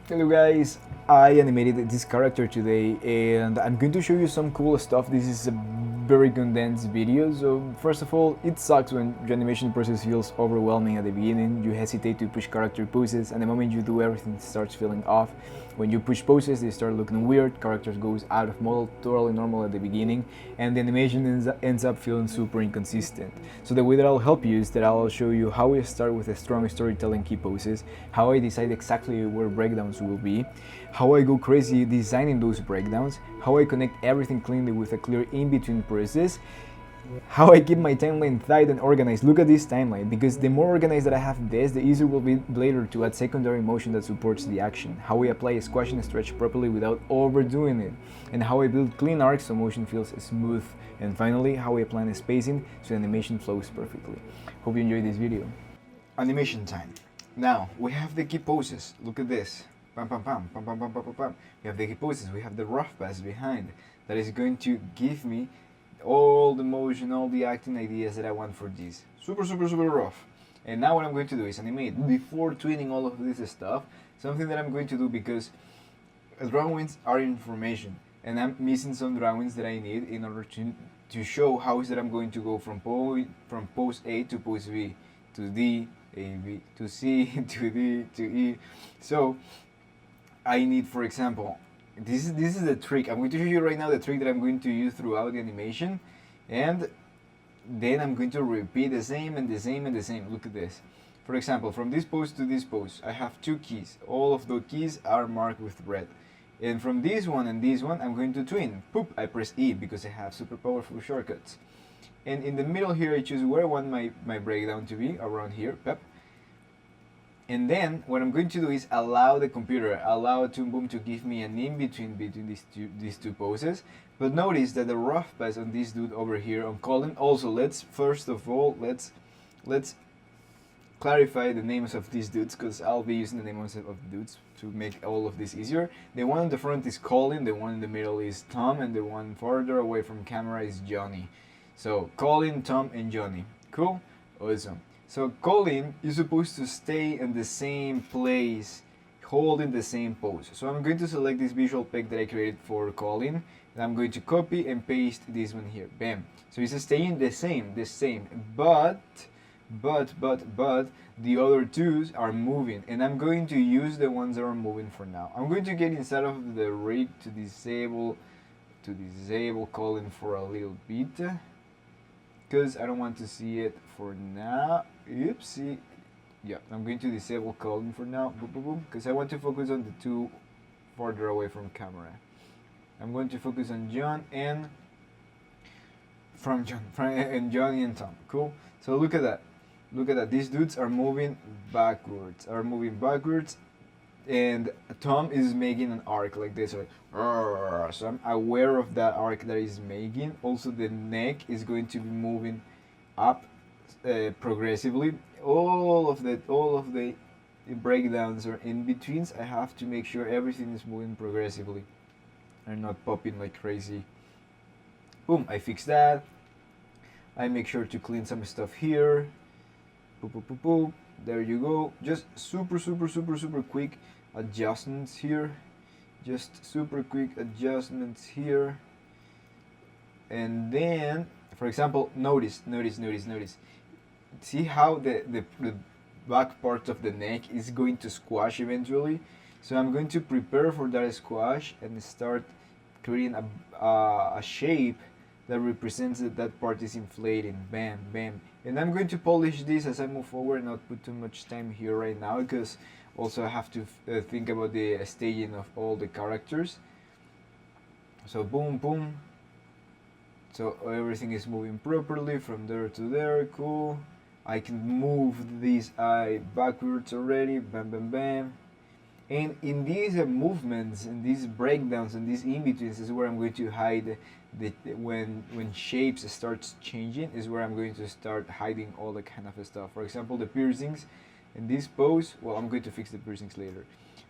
Hello guys, I animated this character today and I'm going to show you some cool stuff. This is a very condensed video, so first of all, it sucks when the animation process feels overwhelming at the beginning. You hesitate to push character poses, and the moment you do, everything starts feeling off. When you push poses, they start looking weird, characters goes out of model, totally normal at the beginning, and the animation ends up feeling super inconsistent. So the way that I'll help you is that I'll show you how we start with a strong storytelling key poses, how I decide exactly where breakdowns will be, how I go crazy designing those breakdowns, how I connect everything cleanly with a clear in-between process, how I keep my timeline tight and organized. Look at this timeline, because the more organized that I have this, the easier will be later to add secondary motion that supports the action. How I apply a squash and stretch properly without overdoing it, and how I build clean arcs so motion feels smooth, and finally, how I plan a spacing so the animation flows perfectly. Hope you enjoyed this video. Animation time. Now, we have the key poses. Look at this. Pam pam pam, pam pam pam pam pam pam. We have the key poses, we have the rough pass behind. That is going to give me all the motion, all the acting ideas that I want for this. Super, super, super rough. And now what I'm going to do is animate. Before twinning all of this stuff, something that I'm going to do, because drawings are information, and I'm missing some drawings that I need in order to show how is that I'm going to go from pose A to pose B, to D, A, B, to C, to D, to E. So I need, for example, this is the trick. I'm going to show you right now the trick that I'm going to use throughout the animation, and then I'm going to repeat the same and the same and the same. Look at this. For example, from this pose to this pose, I have two keys. All of the keys are marked with red. And from this one and this one, I'm going to twin. Poop, I press E because I have super powerful shortcuts. And in the middle here, I choose where I want my breakdown to be, around here, pep. And then what I'm going to do is allow the computer, allow Toon Boom to give me an in-between between these two poses. But notice that the rough pass on this dude over here on Colin, also let's first of all, let's clarify the names of these dudes, because I'll be using the names of the dudes to make all of this easier. The one on the front is Colin, the one in the middle is Tom, and the one farther away from camera is Johnny. So Colin, Tom, and Johnny. Cool? Awesome. So Colin is supposed to stay in the same place, holding the same pose. So I'm going to select this visual peg that I created for Colin, and I'm going to copy and paste this one here. Bam. So it's staying the same, but the other twos are moving, and I'm going to use the ones that are moving for now. I'm going to get inside of the rig to disable Colin for a little bit, because I don't want to see it for now. Oopsie. Yeah, I'm going to disable Colin for now, because I want to focus on the two farther away from camera. I'm going to focus on John and Johnny and Tom. Cool. So look at that. Look at that. These dudes are moving backwards. And Tom is making an arc like this. So I'm aware of that arc that he's making. Also, the neck is going to be moving up progressively. All of the breakdowns or in betweens, I have to make sure everything is moving progressively and not popping like crazy. Boom, I fix that. I make sure to clean some stuff here. Boop, boop, boop, boop. There you go. Just super quick adjustments here. And then, for example, notice. See how the back part of the neck is going to squash eventually? So I'm going to prepare for that squash and start creating a shape that represents that part is inflating. Bam, bam. And I'm going to polish this as I move forward, not put too much time here right now, because also I have to think about the staging of all the characters. So boom, boom. So everything is moving properly from there to there. Cool. I can move this eye backwards already. Bam, bam, bam. And in these movements, and these breakdowns, and these in-betweens is where I'm going to hide when shapes starts changing, is where I'm going to start hiding all the kind of stuff. For example, the piercings in this pose, well, I'm going to fix the piercings later.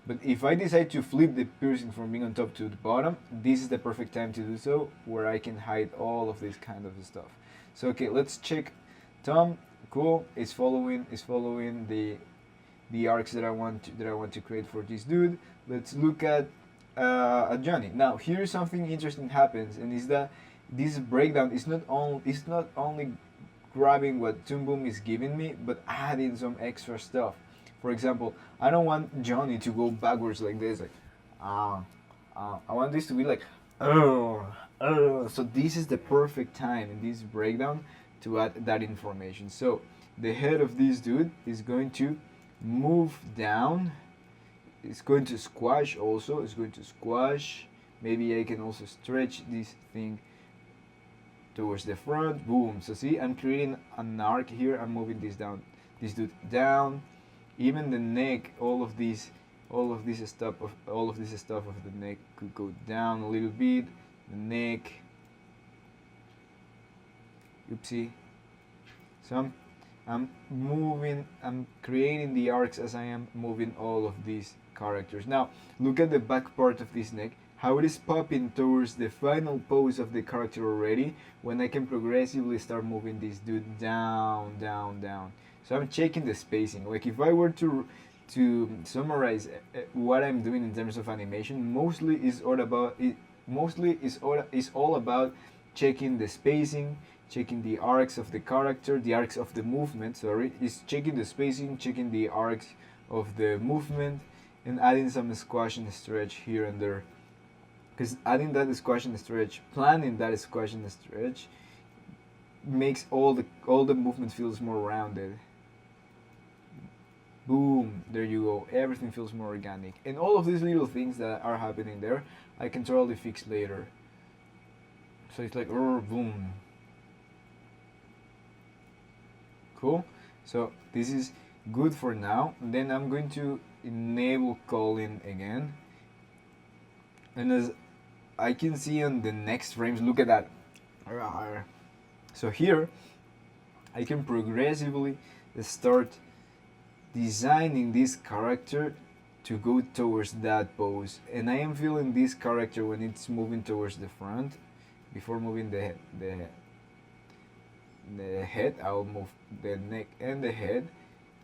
But if I decide to flip the piercing from being on top to the bottom, this is the perfect time to do so, where I can hide all of this kind of stuff. So okay, let's check Tom. Cool, is following the arcs that I want to create for this dude. Let's look at Johnny. Now here something interesting happens, and is that this breakdown is not only grabbing what Toon Boom is giving me, but adding some extra stuff. For example, I don't want Johnny to go backwards like this, like I want this to be like so this is the perfect time in this breakdown to add that information. So the head of this dude is going to move down. It's going to squash also. It's going to squash. Maybe I can also stretch this thing towards the front. Boom. So see, I'm creating an arc here. I'm moving this down, this dude down. Even the neck, all of this stuff of the neck could go down a little bit. The neck. Oopsie. So I'm moving, I'm creating the arcs as I am moving all of these characters. Now, look at the back part of this neck, how it is popping towards the final pose of the character already, when I can progressively start moving this dude down, down, down. So I'm checking the spacing. Like if I were to summarize what I'm doing in terms of animation, mostly is all about checking the spacing, checking the arcs of the character, the arcs of the movement, sorry, is checking the spacing, checking the arcs of the movement, and adding some squash and stretch here and there. Because adding that squash and stretch, planning that squash and stretch, makes all the movement feels more rounded. Boom, there you go, everything feels more organic. And all of these little things that are happening there, I can totally fix later. So it's like, boom. Cool. So this is good for now. Then I'm going to enable calling again. And as I can see on the next frames, look at that. So here, I can progressively start designing this character to go towards that pose. And I am feeling this character when it's moving towards the front. Before moving the head, I'll move the neck and the head.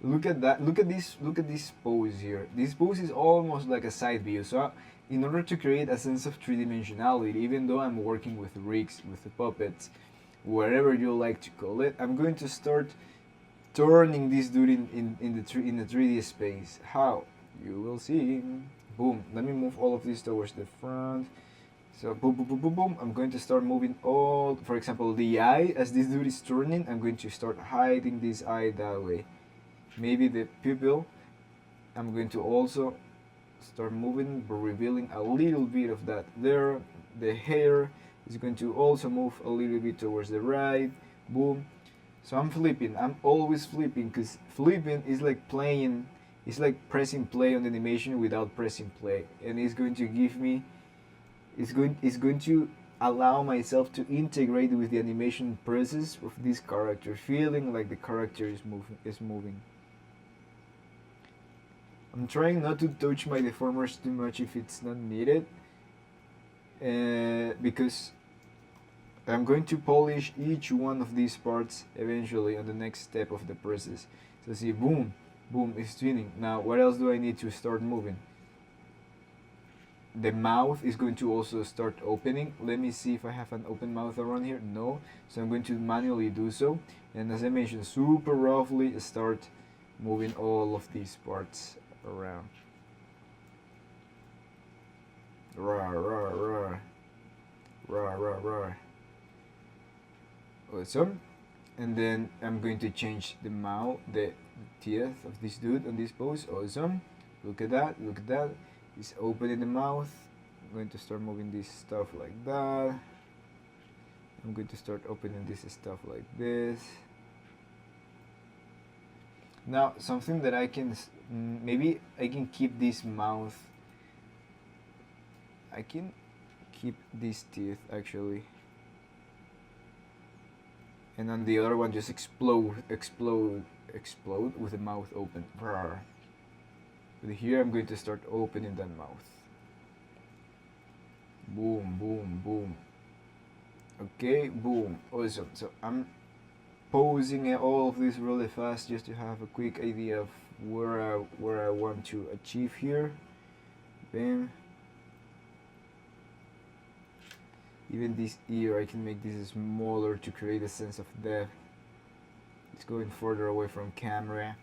Look at that. Look at this pose here. This pose is almost like a side view. So in order to create a sense of three-dimensionality, even though I'm working with rigs, with the puppets, whatever you like to call it, I'm going to start turning this dude in the 3D space. How? You will see. Boom. Let me move all of this towards the front. So boom, boom, boom, boom, boom. I'm going to start moving all, for example, the eye, as this dude is turning, I'm going to start hiding this eye that way. Maybe the pupil, I'm going to also start moving, but revealing a little bit of that there. The hair is going to also move a little bit towards the right. Boom. So I'm flipping. I'm always flipping, because flipping is like playing, it's like pressing play on the animation without pressing play. And it's going to give me, it's going to allow myself to integrate with the animation process of this character, feeling like the character is moving. I'm trying not to touch my deformers too much if it's not needed, because I'm going to polish each one of these parts eventually on the next step of the process. So see, boom, boom, it's twinning. Now what else do I need to start moving? The mouth is going to also start opening. Let me see if I have an open mouth around here. No, so I'm going to manually do so, and as I mentioned, super roughly start moving all of these parts around. Rawr, rawr, rawr. Rawr, rawr, rawr. Awesome. And then I'm going to change the mouth, the teeth of this dude on this pose. Awesome. Look at that, look at that. He's opening the mouth. I'm going to start moving this stuff like that. I'm going to start opening this stuff like this. Now, something that I can, maybe I can keep this mouth. I can keep these teeth actually. And then the other one just explode with the mouth open. Rawr. But here I'm going to start opening that mouth. Boom, boom, boom. Okay, boom. Awesome. So I'm posing all of this really fast just to have a quick idea of where I want to achieve here. Bam. Even this ear, I can make this smaller to create a sense of depth. It's going further away from camera.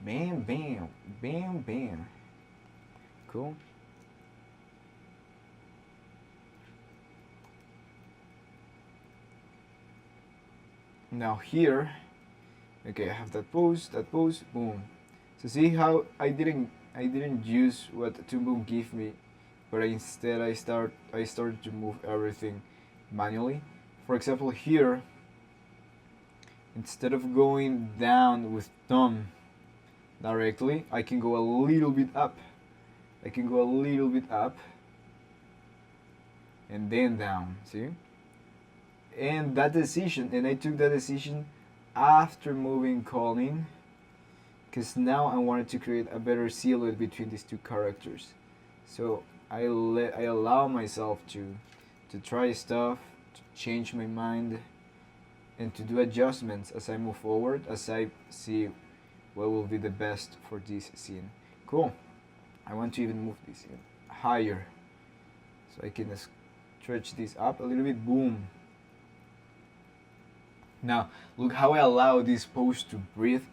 Bam, bam, bam, bam. Cool. Now here, okay, I have that pose, boom. So see how I didn't use what Toon Boom gave me, but instead I started to move everything manually. For example, here, instead of going down with thumb directly, I can go a little bit up. I can go a little bit up and then down, see? And that decision, and I took that decision after moving Colin, because now I wanted to create a better silhouette between these two characters. So I allow myself to try stuff, to change my mind, and to do adjustments as I move forward, as I see what will be the best for this scene. Cool. I want to even move this even higher, so I can stretch this up a little bit. Boom. Now, look how I allow this pose to breathe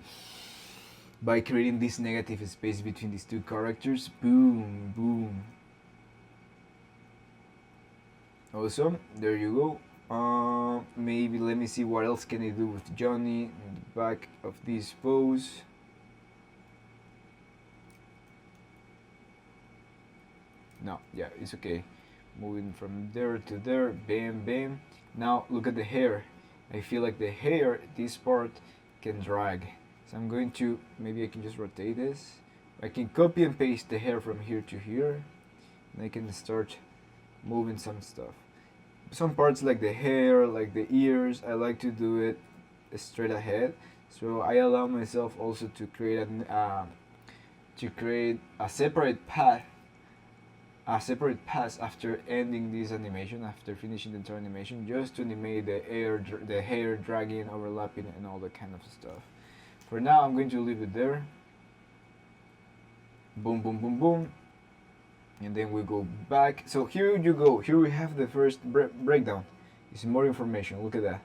by creating this negative space between these two characters. Boom, boom. Awesome, there you go. Maybe let me see what else can I do with Johnny in the back of this pose. No, yeah, it's okay. Moving from there to there, bam, bam. Now look at the hair. I feel like the hair, this part, can drag. So I'm going to, maybe I can just rotate this. I can copy and paste the hair from here to here. And I can start moving some stuff. Some parts like the hair, like the ears, I like to do it straight ahead. So I allow myself also to create a separate path. A separate pass after ending this animation, after finishing the entire animation, just to animate the hair dragging, overlapping, and all that kind of stuff. For now, I'm going to leave it there. Boom, boom, boom, boom. And then we go back. So here you go. Here we have the first breakdown. It's more information. Look at that.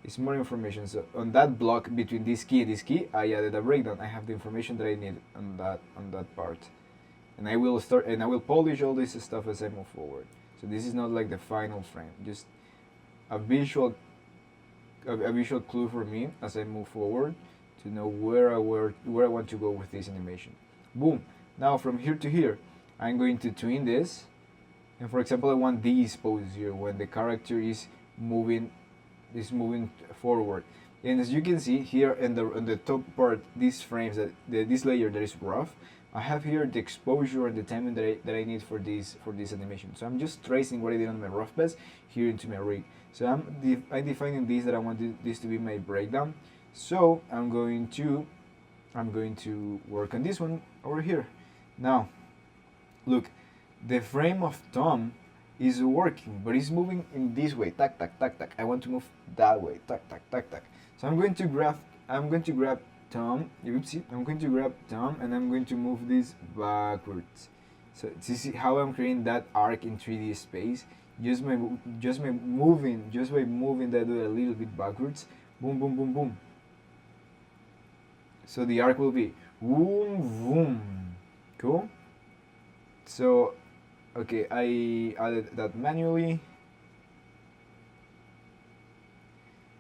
It's more information. So on that block between this key and this key, I added a breakdown. I have the information that I need on that part. And I will polish all this stuff as I move forward. So this is not like the final frame, just a visual clue for me as I move forward to know where I want to go with this animation. Boom. Now from here to here, I'm going to twin this. And for example, I want these poses here when the character is moving forward. And as you can see here on the top part, these frames, this layer that is rough, I have here the exposure and the timing that I need for this animation. So I'm just tracing what I did on my rough beds here into my rig. So I'm defining this, that I want this to be my breakdown. So I'm going to work on this one over here. Now, look, the frame of Tom is working, but it's moving in this way. Tack, tack, tack, tack. I want to move that way. Tack, tack, tack, tack. So I'm going to grab Tom, oopsie, I'm going to grab Tom and I'm going to move this backwards. So see how I'm creating that arc in 3D space? Just by moving that a little bit backwards. Boom, boom, boom, boom. So the arc will be boom, boom. Cool. So, okay, I added that manually.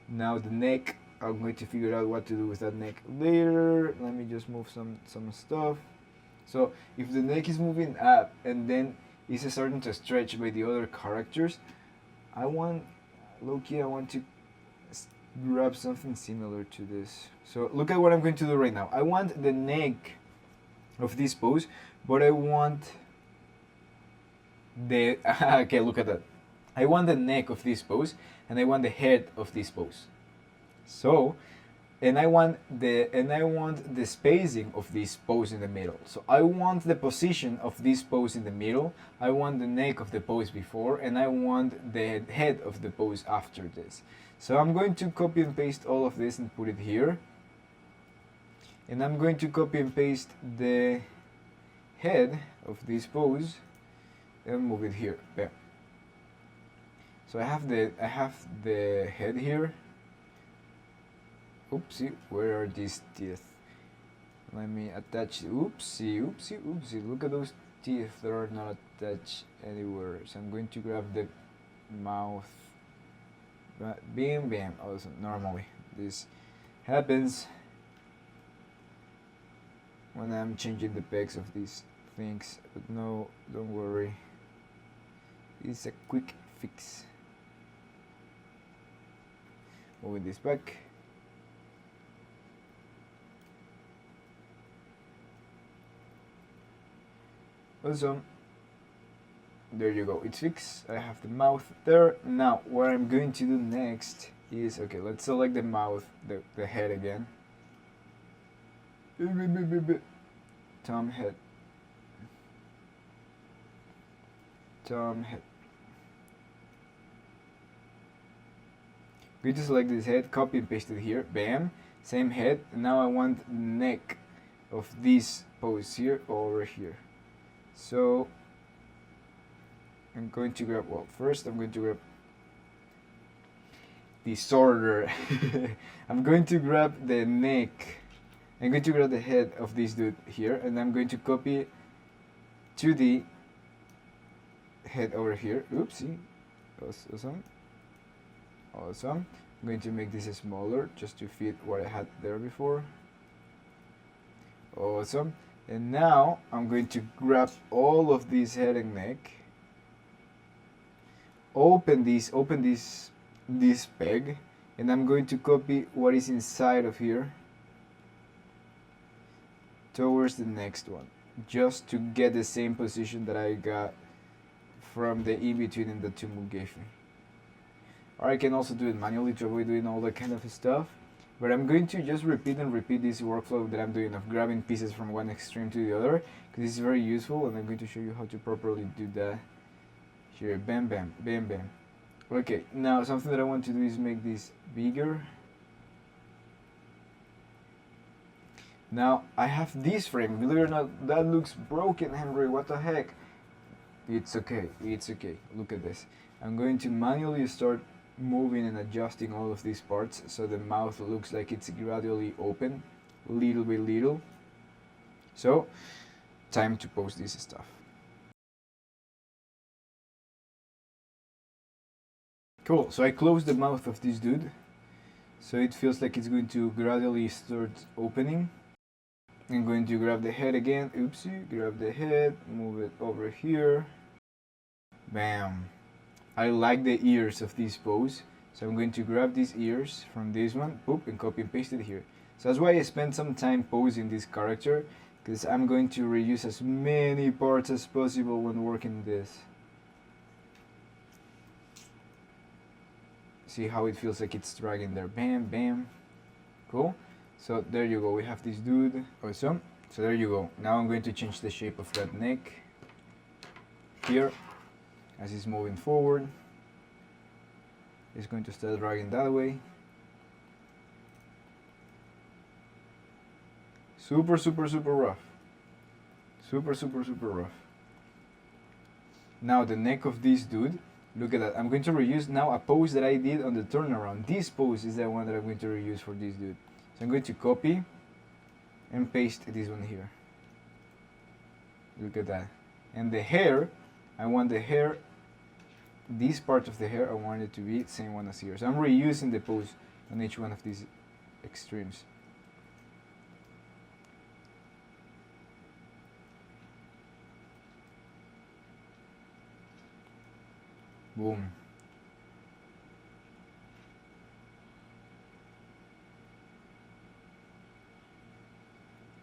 Now the neck. I'm going to figure out what to do with that neck later. Let me just move some stuff. So if the neck is moving up and then it's starting to stretch by the other characters, I want to grab something similar to this. So look at what I'm going to do right now. I want the neck of this pose, but I want the okay, look at that. I want the neck of this pose and I want the head of this pose. So, and I want the spacing of this pose in the middle. So I want the position of this pose in the middle. I want the neck of the pose before, and I want the head of the pose after this. So I'm going to copy and paste all of this and put it here. and I'm going to copy and paste the head of this pose and move it here. Bam. So I have the head here. Oopsie, where are these teeth? Let me attach. Oopsie, oopsie, oopsie. Look at those teeth that are not attached anywhere. So I'm going to grab the mouth. Bam, bam. Awesome. Normally, this happens when I'm changing the pegs of these things. But no, don't worry. It's a quick fix. Moving this back. Awesome. There you go, it's fixed. I have the mouth there. Now, what I'm going to do next is, okay, let's select the mouth, the head again. Tom head. Tom head. Going to select this head, copy and paste it here. Bam. Same head. Now I want neck of this pose here over here. So I'm going to grab, well, first I'm going to grab the sorter. I'm going to grab the neck. I'm going to grab the head of this dude here, and I'm going to copy it to the head over here. Oopsie. Awesome. Awesome. I'm going to make this smaller just to fit what I had there before. Awesome. And now I'm going to grab all of this head and neck. Open this peg, and I'm going to copy what is inside of here towards the next one, just to get the same position that I got from the in-between and the two move gave me. Or I can also do it manually to avoid doing all that kind of stuff. But I'm going to just repeat this workflow that I'm doing of grabbing pieces from one extreme to the other, because it's very useful, and I'm going to show you how to properly do that here. Bam, bam, bam, bam. Okay, now something that I want to do is make this bigger. Now I have this frame. Believe it or not, that looks broken, Henry. What the heck? It's okay. It's okay. Look at this. I'm going to manually start moving and adjusting all of these parts so the mouth looks like it's gradually open, little by little. So, time to post this stuff. Cool, so I closed the mouth of this dude, so it feels like it's going to gradually start opening. I'm going to grab the head again. Oopsie, grab the head, move it over here. Bam. I like the ears of this pose, so I'm going to grab these ears from this one, boop, and copy and paste it here. So that's why I spent some time posing this character, because I'm going to reuse as many parts as possible when working this. See how it feels like it's dragging there. Bam, bam. Cool. So there you go, we have this dude. Awesome. So there you go. Now I'm going to change the shape of that neck here. As it's moving forward, it's going to start dragging that way. Super, super, super rough. Super, super, super rough. Now the neck of this dude, look at that. I'm going to reuse now a pose that I did on the turnaround. This pose is the one that I'm going to reuse for this dude. So I'm going to copy and paste this one here. Look at that. And the hair, I want the hair, this part of the hair, I want it to be the same one as here. So I'm reusing the pose on each one of these extremes. Boom.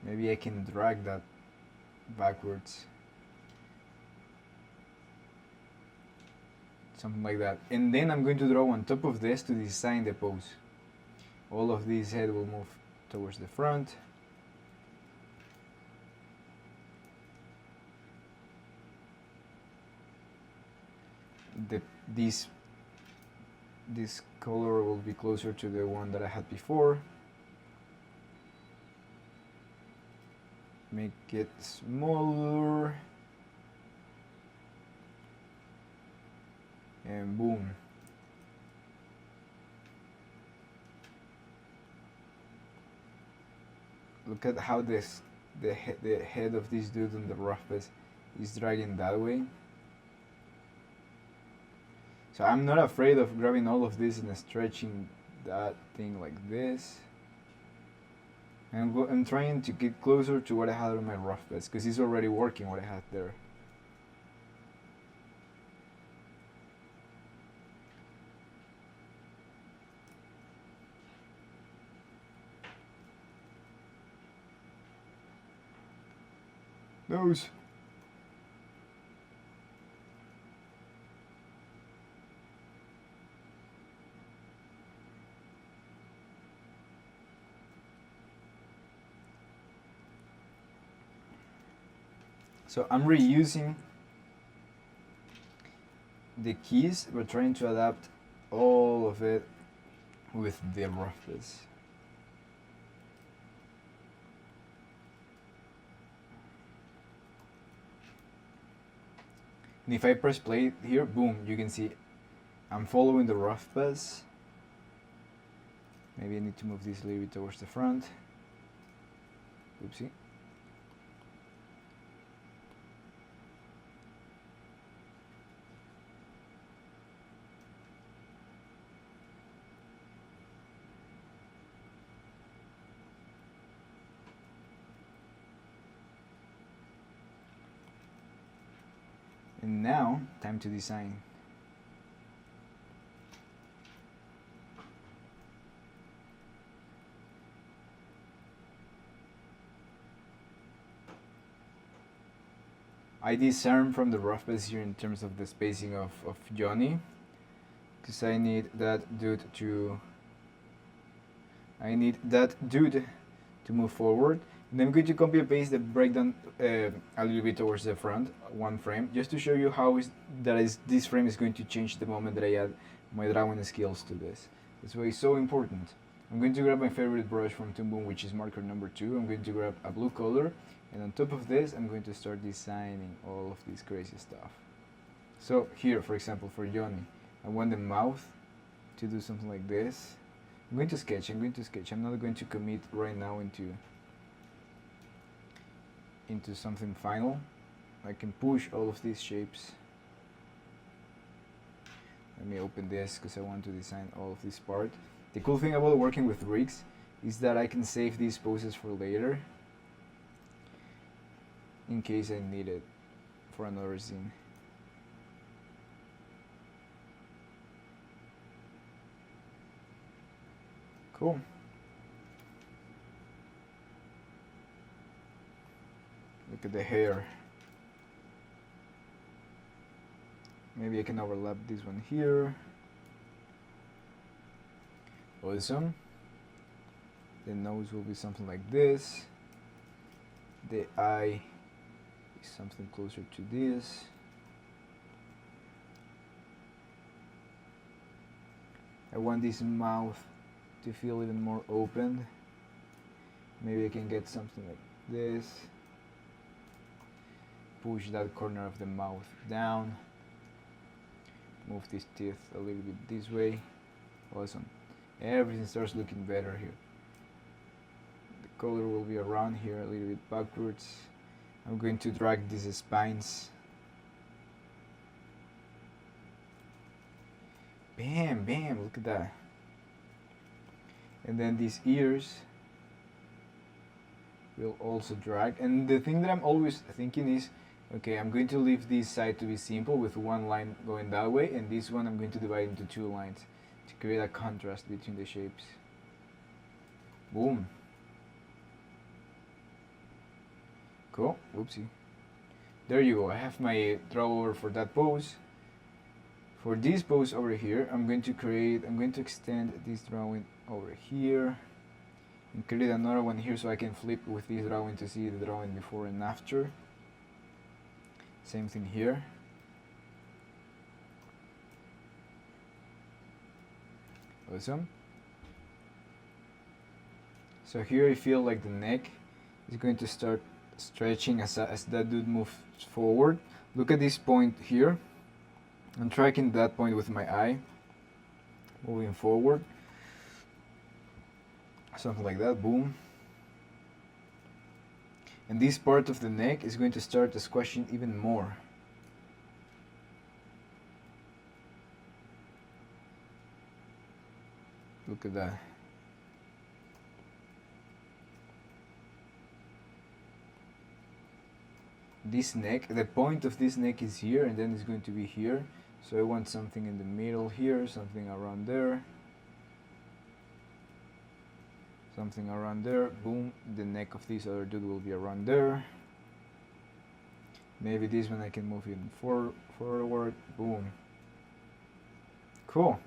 Maybe I can drag that backwards. Something like that. And then I'm going to draw on top of this to design the pose. All of this head will move towards the front. This color will be closer to the one that I had before. make it smaller, and boom. Look at how the head of this dude on the rough bed is dragging that way. So I'm not afraid of grabbing all of this and stretching that thing like this. And I'm trying to get closer to what I had on my rough beds, because it's already working what I had there. Those. So I'm reusing the keys, but trying to adapt all of it with the roughest. And if I press play here, boom, you can see I'm following the rough pass. Maybe I need to move this a little bit towards the front. Oopsie. And now, time to design. I disarm from the rough base here in terms of the spacing of Johnny, because I need that dude to move forward. And I'm going to copy and paste the breakdown a little bit towards the front, one frame, just to show you how this frame is going to change the moment that I add my drawing skills to this. That's why it's so important. I'm going to grab my favorite brush from Toon Boom, which is marker number 2. I'm going to grab a blue color, and on top of this, I'm going to start designing all of this crazy stuff. So here, for example, for Johnny, I want the mouth to do something like this. I'm going to sketch. I'm not going to commit right now into something final. I can push all of these shapes. Let me open this because I want to design all of this part. The cool thing about working with rigs is that I can save these poses for later in case I need it for another scene. Cool. Look at the hair. Maybe I can overlap this one here. Awesome. The nose will be something like this. The eye is something closer to this. I want this mouth to feel even more open. Maybe I can get something like this. Push that corner of the mouth down. Move these teeth a little bit this way. Awesome. Everything starts looking better here. The color will be around here a little bit backwards. I'm going to drag these spines. Bam, bam, look at that. And then these ears will also drag. And the thing that I'm always thinking is, okay, I'm going to leave this side to be simple with one line going that way, and this one I'm going to divide into 2 lines to create a contrast between the shapes. Boom. Cool. Oopsie. There you go. I have my drawer for that pose. For this pose over here, I'm going to extend this drawing over here and create another one here so I can flip with this drawing to see the drawing before and after. Same thing here. Awesome. So here I feel like the neck is going to start stretching as that dude moves forward. Look at this point here. I'm tracking that point with my eye, moving forward. Something like that, boom. And this part of the neck is going to start squashing even more. Look at that. This neck, the point of this neck is here, and then it's going to be here. So I want something in the middle here, something around there. Something around there, boom. The neck of this other dude will be around there. Maybe this one I can move even forward, boom. Cool.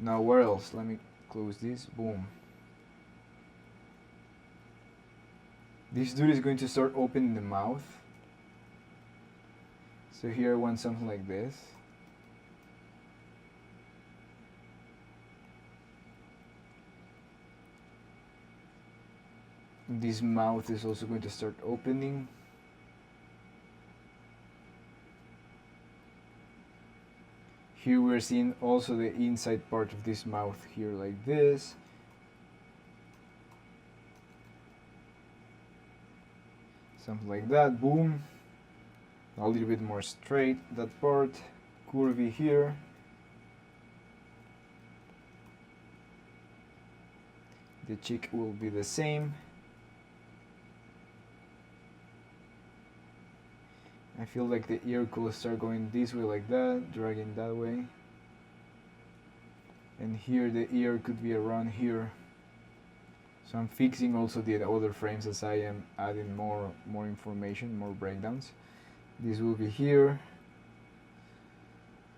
Now where else? Let me close this, boom. This dude is going to start opening the mouth. So here I want something like this. This mouth is also going to start opening. Here we're seeing also the inside part of this mouth here like this. Something like that, boom. A little bit more straight, that part. Curvy here. The cheek will be the same. I feel like the ear could start going this way like that, dragging that way. And here the ear could be around here. So I'm fixing also the other frames as I am adding more information, more breakdowns. This will be here.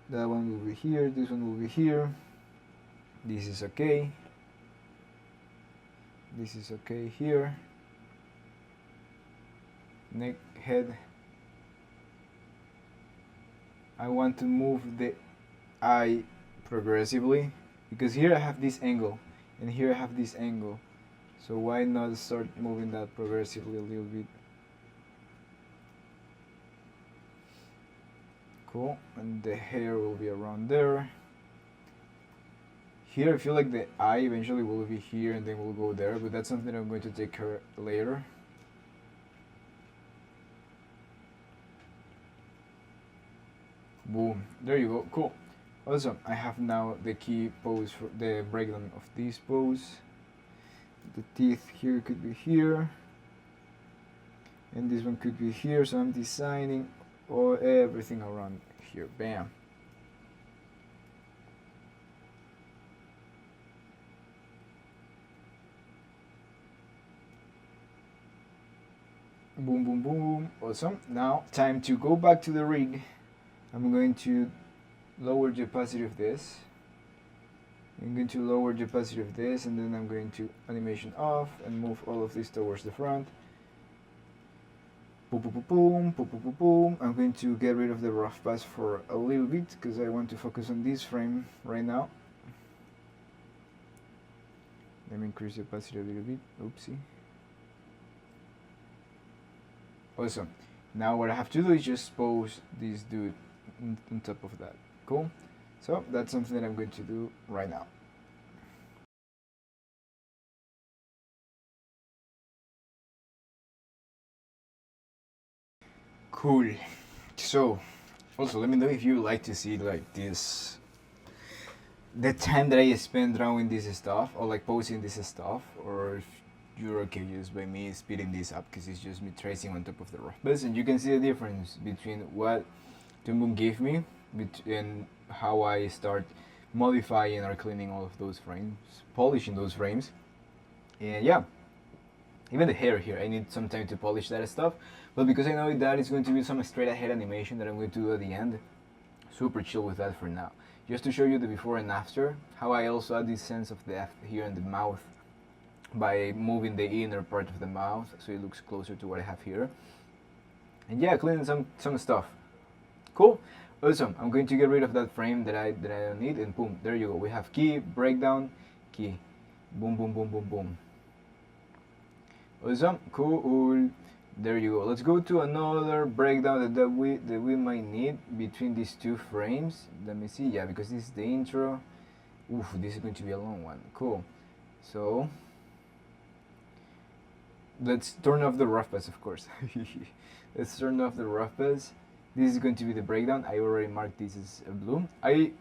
That one will be here. This one will be here. This is okay. This is okay here. Neck, head. I want to move the eye progressively because here I have this angle and here I have this angle. So why not start moving that progressively a little bit? Cool. And the hair will be around there. Here I feel like the eye eventually will be here and then will go there, but that's something I'm going to take care of later. Boom, there you go, cool. Awesome, I have now the key pose for the breakdown of this pose. The teeth here could be here. And this one could be here, so I'm designing everything around here, bam. Boom, boom, boom, awesome. Now, time to go back to the rig. I'm going to lower the opacity of this. I'm going to lower the opacity of this, and then I'm going to animation off and move all of this towards the front. Boom, boom, boom, boom, boom, boom, boom, boom. I'm going to get rid of the rough pass for a little bit because I want to focus on this frame right now. Let me increase the opacity a little bit. Oopsie. Awesome. Now what I have to do is just pose this dude on top of that. Cool. So that's something that I'm going to do right now. Cool. So also let me know if you like to see like this, the time that I spend drawing this stuff or like posing this stuff, or if you're okay just by me speeding this up because it's just me tracing on top of the rough base, and you can see the difference between what Toon Boom gave me and how I start modifying or cleaning all of those frames, polishing those frames. And yeah, even the hair here, I need some time to polish that stuff, but because I know that it's going to be some straight ahead animation that I'm going to do at the end, super chill with that for now. Just to show you the before and after, how I also add this sense of depth here in the mouth by moving the inner part of the mouth so it looks closer to what I have here. And yeah, cleaning some stuff. Cool. Awesome. I'm going to get rid of that frame that I don't need, and boom, there you go. We have key, breakdown, key. Boom, boom, boom, boom, boom. Awesome, cool. There you go. Let's go to another breakdown that we might need between these two frames. Let me see. Yeah, because this is the intro. Oof, this is going to be a long one. Cool. So let's turn off the rough pass, of course. Let's turn off the rough pass. This is going to be the breakdown. I already marked this as blue. I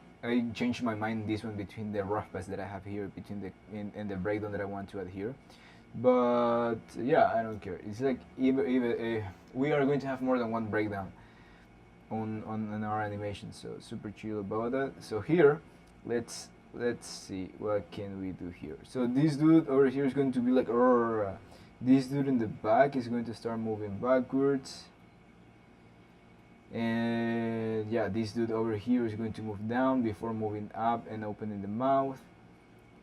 changed my mind this one between the rough pass that I have here between the and the breakdown that I want to add here. But yeah, I don't care. It's like even we are going to have more than one breakdown on our animation, so super chill about that. So here, let's see what can we do here. So this dude over here is going to be like this dude in the back is going to start moving backwards, and yeah, this dude over here is going to move down before moving up and opening the mouth.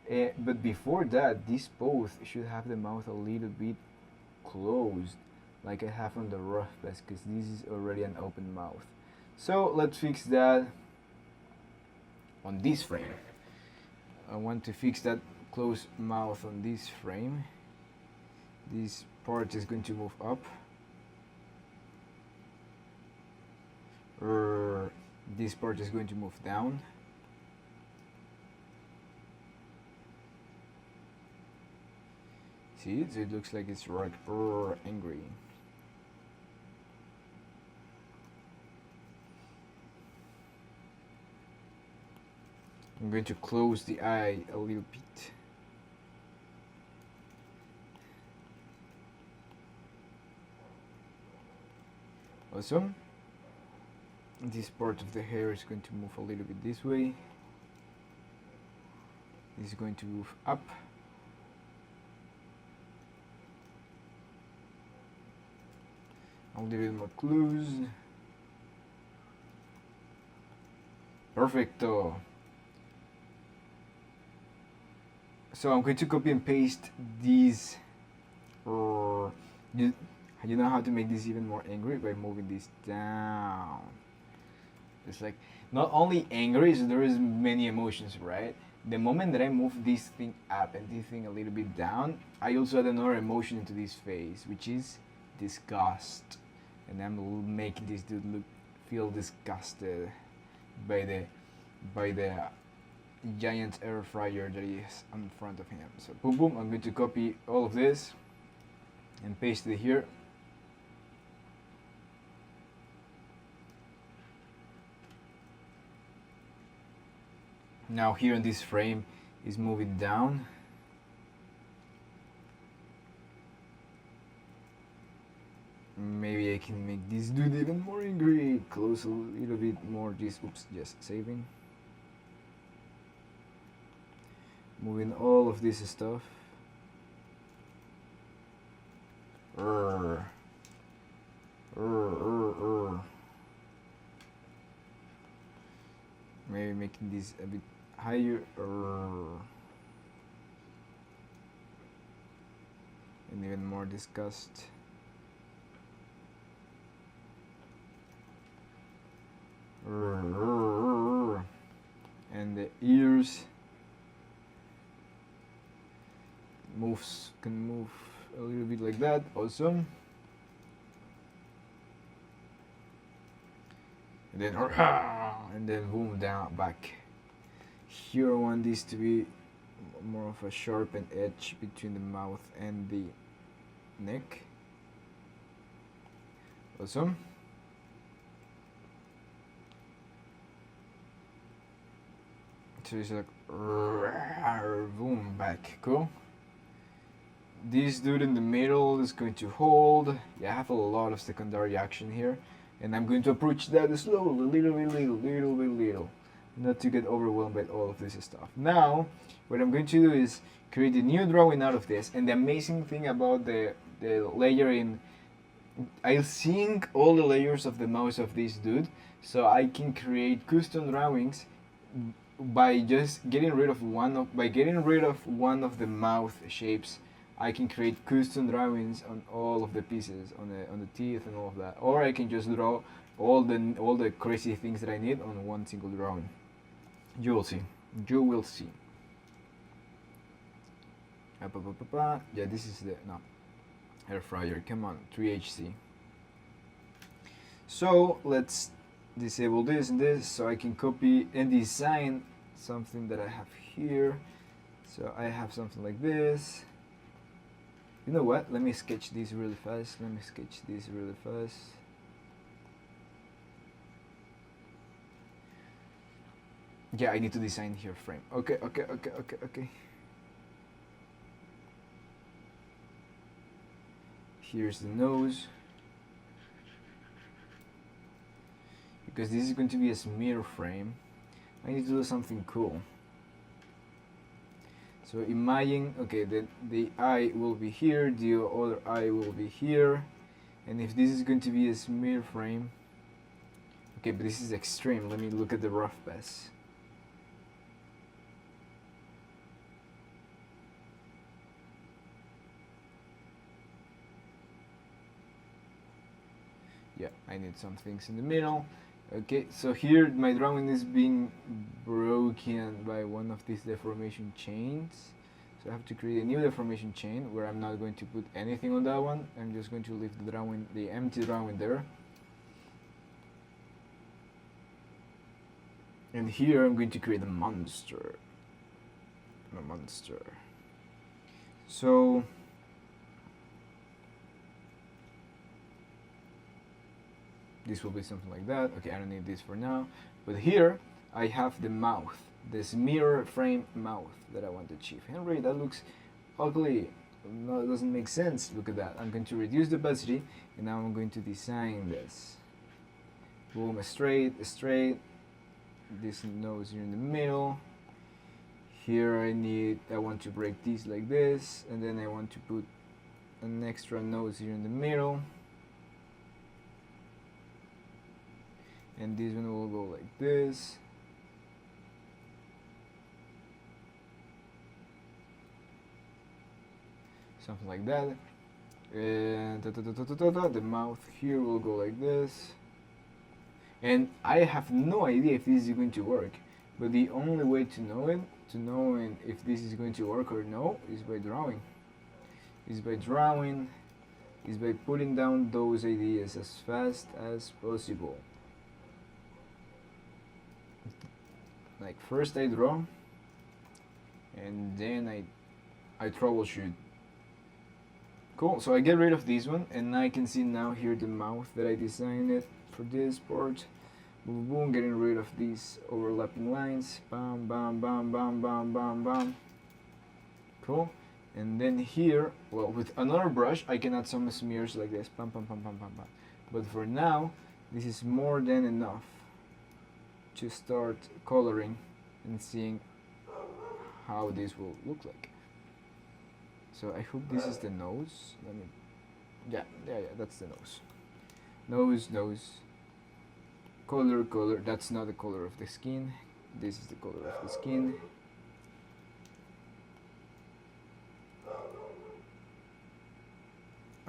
But before that, these both should have the mouth a little bit closed, like I have on the rough pass, because this is already an open mouth. So let's fix that on this frame. I want to fix that closed mouth on this frame. This part is going to move up. This part is going to move down. See, so it looks like it's right angry. I'm going to close the eye a little bit. Awesome. This part of the hair is going to move a little bit this way. This is going to move up. A little bit more clues. Perfecto. So I'm going to copy and paste these. You know how to make this even more angry by moving this down. It's like not only angry, so there is many emotions, right? The moment that I move this thing up and this thing a little bit down, I also add another emotion into this face, which is disgust. And I'm making this dude feel disgusted by the giant air fryer that is in front of him. So boom boom, I'm going to copy all of this and paste it here. Now here in this frame is moving down. Maybe I can make this dude even more angry. Close a little bit more this. Oops, just saving. Moving all of this stuff. Maybe making this a bit higher. And even more disgust. And the ears can move a little bit like that. Awesome. And then boom, down back. Here I want this to be more of a sharpened edge between the mouth and the neck. Awesome. So it's like boom, back. Cool. This dude in the middle is going to hold. Yeah, I have a lot of secondary action here, and I'm going to approach that slowly, little, not to get overwhelmed by all of this stuff. Now, what I'm going to do is create a new drawing out of this, and the amazing thing about the layering, I'll sync all the layers of the mouse of this dude, so I can create custom drawings by just getting rid of one of the mouth shapes. I can create custom drawings on all of the pieces, on the teeth and all of that, or I can just draw all the crazy things that I need on one single drawing. You will see. Yeah, this is the no. Air fryer, come on, 3HC. So let's disable this and this so I can copy and design something that I have here. So I have something like this. You know what? Let me sketch this really fast. Yeah, I need to design here frame. Okay. Here's the nose. Because this is going to be a smear frame, I need to do something cool. So imagine, okay, the eye will be here, the other eye will be here, and if this is going to be a smear frame, okay, but this is extreme. Let me look at the rough pass. Yeah, I need some things in the middle. Okay, so here my drawing is being broken by one of these deformation chains. So I have to create a new deformation chain where I'm not going to put anything on that one. I'm just going to leave the drawing, the empty drawing there. And here I'm going to create a monster. So this will be something like that. Okay, I don't need this for now. But here I have the mouth, this mirror frame mouth that I want to achieve. Henry, that looks ugly. No, it doesn't make sense. Look at that. I'm going to reduce the opacity, and now I'm going to design this. Boom, straight. This nose here in the middle. Here I want to break these like this, and then I want to put an extra nose here in the middle. And this one will go like this. Something like that. And the mouth here will go like this. And I have no idea if this is going to work, but the only way to know if this is going to work or no, is by drawing. Is by putting down those ideas as fast as possible. Like first I draw, and then I troubleshoot. Cool, so I get rid of this one, and I can see now here the mouth that I designed it for this part. Boom, boom, getting rid of these overlapping lines. Bam, bam, bam, bam, bam, bam, bam. Cool, and then here, well, with another brush, I can add some smears like this. Bam, bam, bam, bam, bam, bam. But for now, this is more than enough to start coloring and seeing how this will look like. So I hope this is the nose. Let me, yeah, that's the nose. Nose. Color. That's not the color of the skin. This is the color of the skin.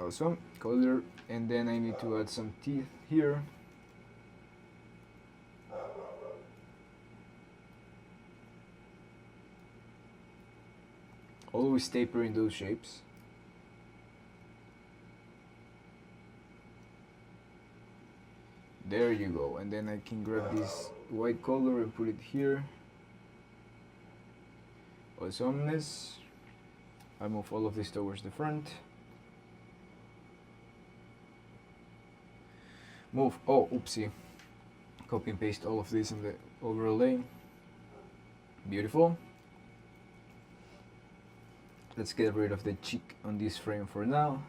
Awesome. Color, and then I need to add some teeth here. Always taper in those shapes. There you go, and then I can grab this white color and put it here. Awesomeness. I move all of this towards the front. Move, oh, oopsie. Copy and paste all of this in the overlay. Beautiful. Let's get rid of the cheek on this frame for now.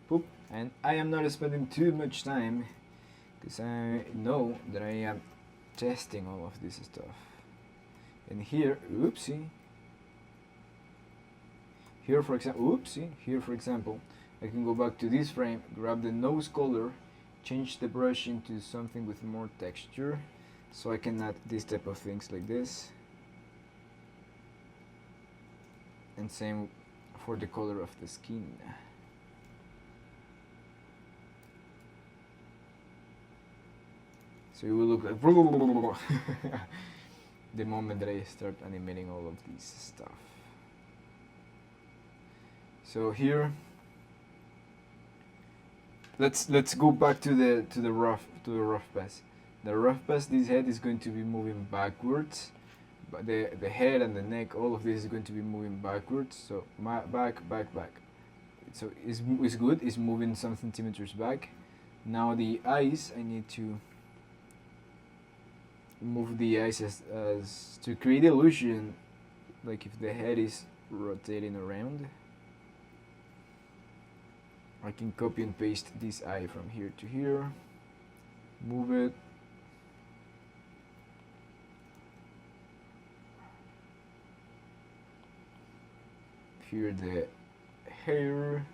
Poop. And I am not spending too much time because I know that I am testing all of this stuff. And here, oopsie. Here for example, I can go back to this frame, grab the nose color, change the brush into something with more texture, so I can add this type of things like this. And same for the color of the skin. So it will look like the moment that I start animating all of this stuff. So here let's go back to the rough pass. The rough pass, this head is going to be moving backwards, but the head and the neck, all of this is going to be moving backwards. So back, back. So it's good. It's moving some centimeters back. Now the eyes, I need to move the eyes as to create illusion, like if the head is rotating around. I can copy and paste this eye from here to here, move it. Here the hair.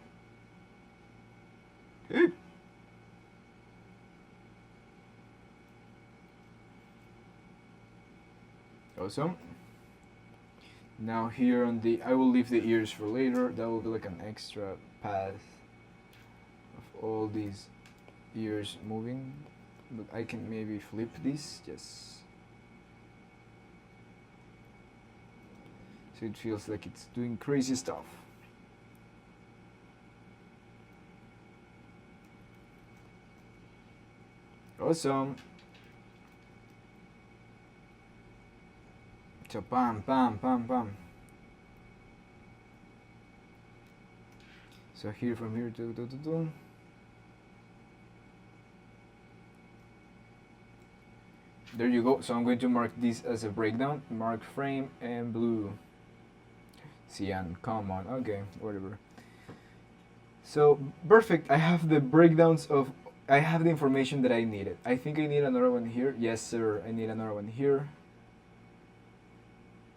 Awesome. Now here on the, I will leave the ears for later. That will be like an extra path of all these ears moving. But I can maybe flip this, just so it feels like it's doing crazy stuff. Awesome. So bam, bam, bam, bam. So here from here to there you go. So I'm going to mark this as a breakdown. Mark frame and blue. Cyan, come on, okay, whatever. So perfect. I have the breakdowns of. I have the information that I needed. I think I need another one here. Yes, sir. I need another one here,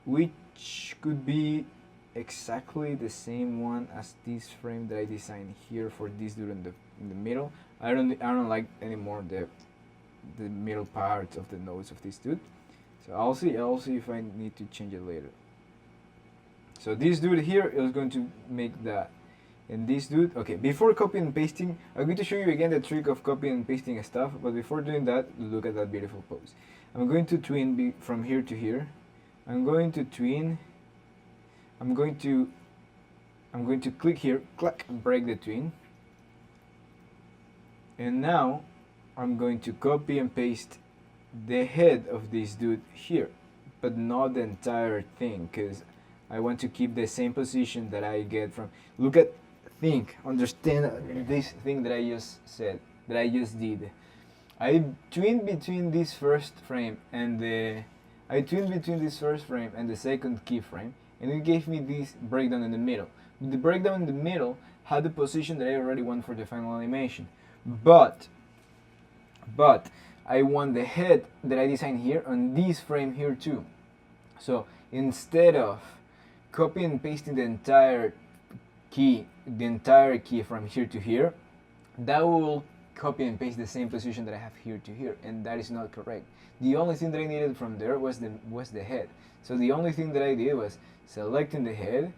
which could be exactly the same one as this frame that I designed here for this dude in the middle. I don't like anymore the middle part of the nose of this dude. So I'll see if I need to change it later. So this dude here is going to make that. And this dude, okay, before copying and pasting, I'm going to show you again the trick of copying and pasting stuff, but before doing that, look at that beautiful pose. I'm going to twin from here to here. I'm going to twin. I'm going to click here, clack, and break the twin. And now I'm going to copy and paste the head of this dude here, but not the entire thing, because I want to keep the same position that I get from, look at, think, understand this thing that I just said, that I just did. I twinned between this first frame and the second keyframe, and it gave me this breakdown in the middle. The breakdown in the middle had the position that I already want for the final animation, but I want the head that I designed here on this frame here too. So instead of copying and pasting the entire key from here to here, that will copy and paste the same position that I have here to here, and that is not correct. The only thing that I needed from there was the head. So the only thing that I did was selecting the head,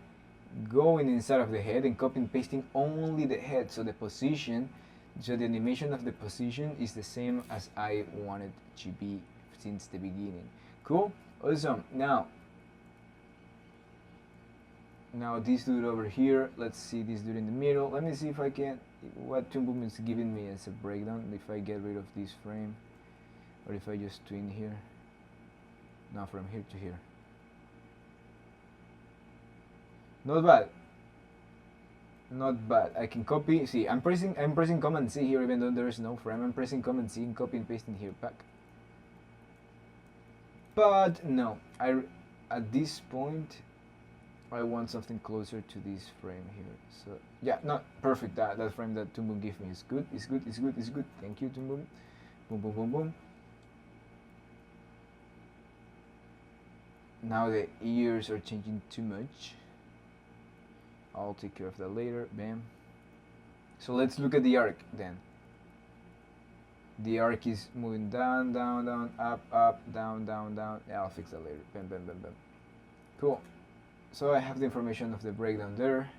going inside of the head, and copy and pasting only the head. So the position, so the animation of the position is the same as I wanted to be since the beginning. Cool? Awesome. Now this dude over here, let's see this dude in the middle. Let me see if I can, what Toon Boom is giving me as a breakdown, if I get rid of this frame, or if I just twin here. Now from here to here. Not bad. Not bad. I can copy, see, I'm pressing Command C here even though there is no frame. I'm pressing Command C and copy and pasting here back. But no, at this point I want something closer to this frame here. So yeah, not perfect. That frame that Toon Boom gave me is good. It's good. Thank you, Toon Boom. Boom, boom, boom, boom. Now the ears are changing too much. I'll take care of that later. Bam. So let's look at the arc then. The arc is moving down, down, down, up, up, down, down, down. Yeah, I'll fix that later. Bam, bam, bam, bam. Cool. So I have the information of the breakdown there.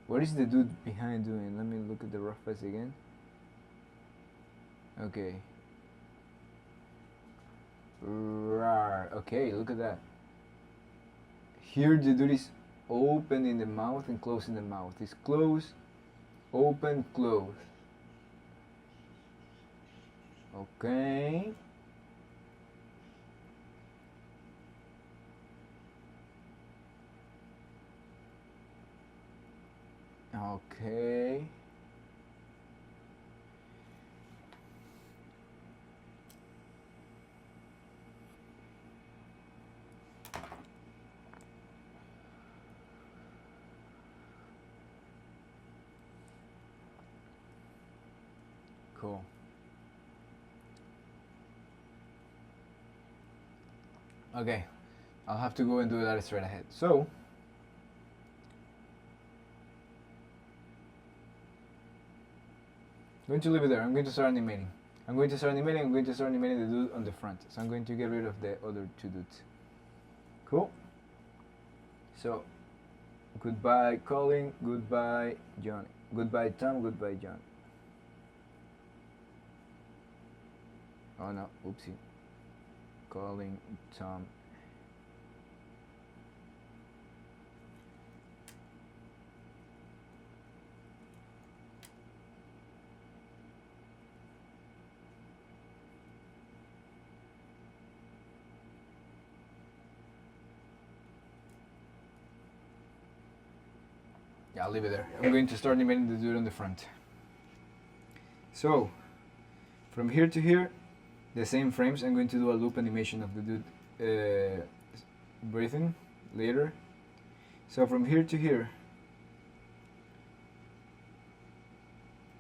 What is the dude behind doing? Let me look at the rough pass again. Okay. Rawr. Okay, look at that. Here the dude is opening the mouth and closing the mouth. It's close, open, close. Okay. Okay. Cool. Okay, I'll have to go and do that straight ahead. So, I'm going to leave it there. I'm going to start animating. I'm going to start animating the dude on the front. So I'm going to get rid of the other two dudes. Cool. So, goodbye Colin, goodbye John. Goodbye Tom, goodbye John. Oh no, oopsie. Colin, Tom. Yeah, I'll leave it there. I'm going to start animating the dude on the front. So, from here to here, the same frames. I'm going to do a loop animation of the dude breathing later. So from here to here,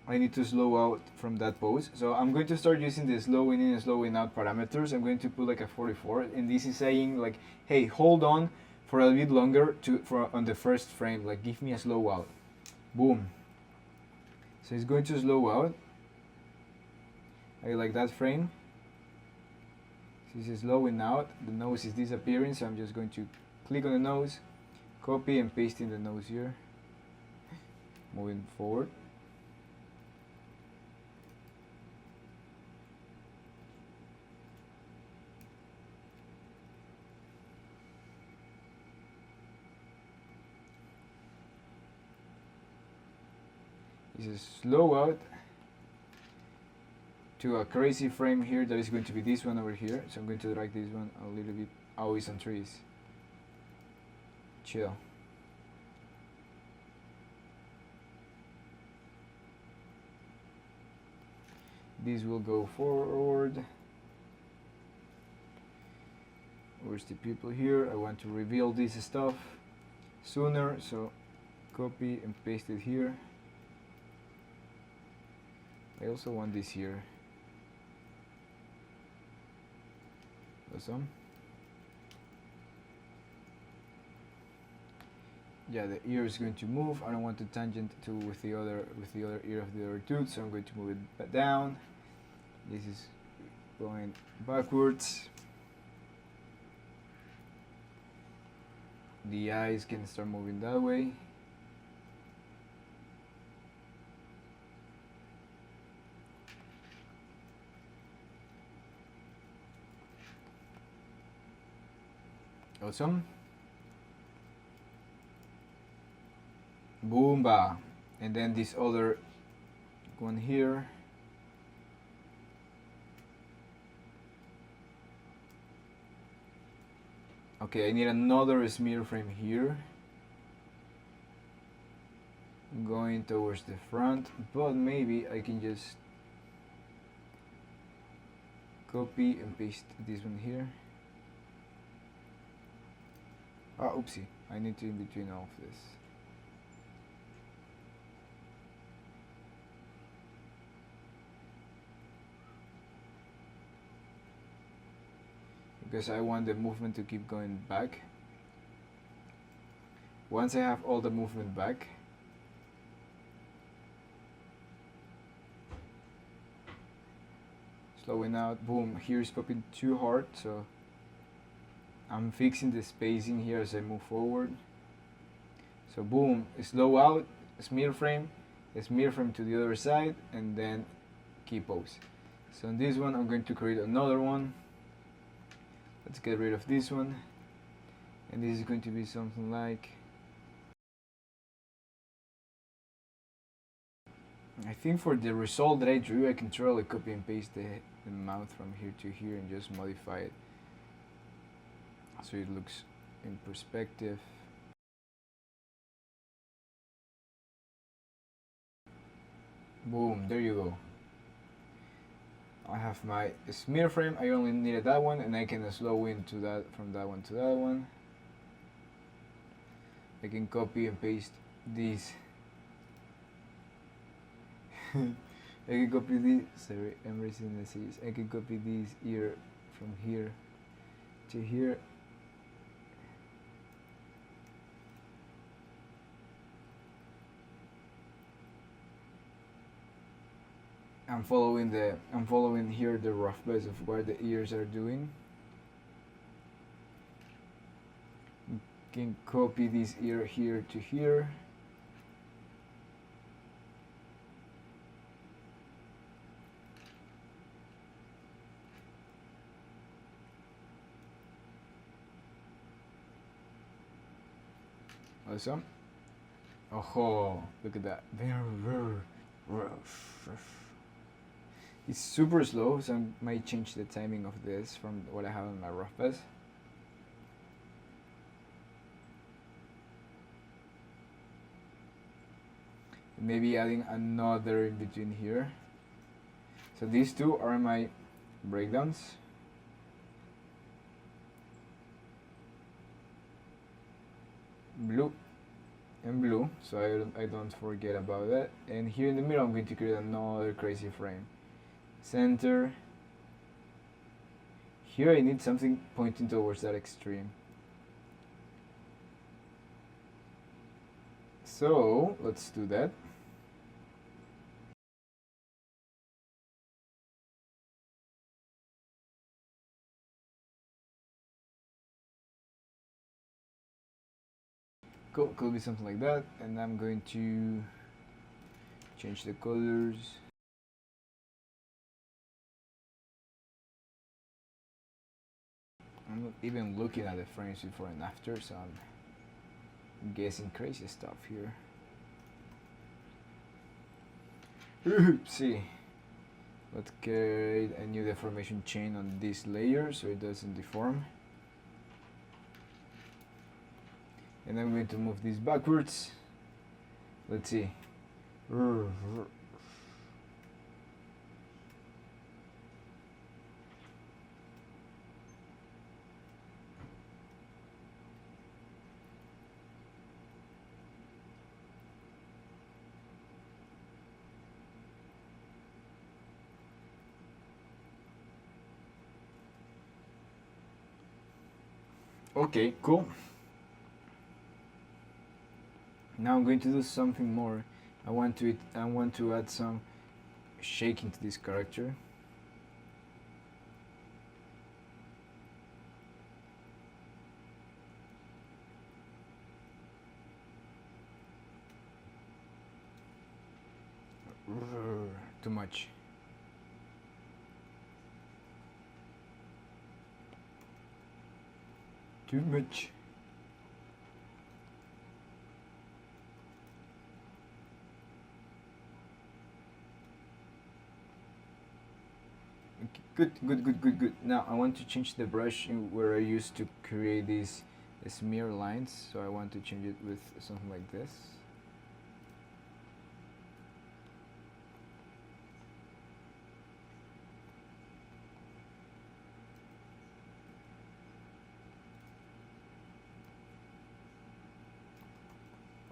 I need to slow out from that pose. So I'm going to start using the slowing in and slowing out parameters. I'm going to put like a 44, and this is saying like, hey, hold on for a bit longer on the first frame. Like, give me a slow out. Boom. So it's going to slow out. I like that frame. This is slowing out, the nose is disappearing, so I'm just going to click on the nose, copy and paste in the nose here, moving forward. This is slow out to a crazy frame here that is going to be this one over here. So I'm going to drag this one a little bit. Always on trees. Chill. This will go forward. Where's the people here? I want to reveal this stuff sooner, so copy and paste it here. I also want this here. Awesome. Yeah, the ear is going to move. I don't want the tangent to with the other ear of the other dude, so I'm going to move it down. This is going backwards. The eyes can start moving that way. Awesome. Boomba. And then this other one here. Okay, I need another smear frame here. Going towards the front, but maybe I can just copy and paste this one here. Ah, oopsie, I need to in between all of this. Because I want the movement to keep going back. Once I have all the movement back, slowing out, boom, here is popping too hard, so I'm fixing the spacing here as I move forward. So boom, slow out, smear frame to the other side, and then key pose. So on this one I'm going to create another one. Let's get rid of this one, and this is going to be something like I think for the result that I drew, I can totally copy and paste the mouth from here to here and just modify it so it looks in perspective. Boom, there you go. I have my smear frame. I only needed that one, and I can slow into that from that one to that one. I can copy and paste these. I can copy these. Sorry, I'm erasing the C's. I can copy these ear from here to here. I'm following here the rough base of what the ears are doing. You can copy this ear here to here. Awesome. Oh, look at that. It's super slow, so I might change the timing of this from what I have on my rough pass. Maybe adding another in between here. So these two are my breakdowns. Blue and blue, so I don't forget about that. And here in the middle, I'm going to create another crazy frame. Center. Here I need something pointing towards that extreme. So let's do that. Cool, could be something like that, and I'm going to change the colors. I'm not even looking at the frames before and after, so I'm guessing crazy stuff here. Oopsie. Let's create a new deformation chain on this layer so it doesn't deform. And I'm going to move this backwards. Let's see. Okay, cool. Now I'm going to do something more. I want to add some shaking to this character. Too much. Too much. Good. Now I want to change the brush where I used to create these smear lines, so I want to change it with something like this.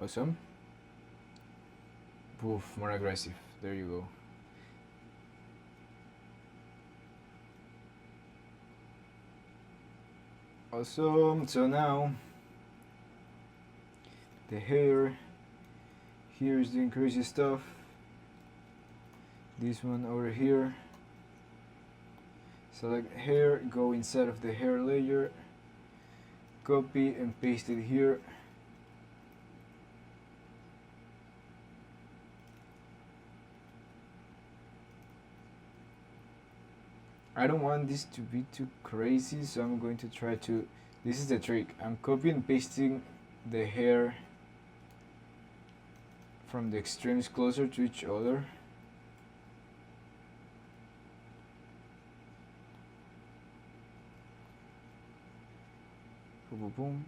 Awesome. Poof, more aggressive. There you go. Awesome. So now the hair, here's the crazy stuff. This one over here. Select hair, go inside of the hair layer, copy and paste it here. I don't want this to be too crazy, so I'm going to try to, this is the trick, I'm copying and pasting the hair from the extremes closer to each other. Boom, boom, boom.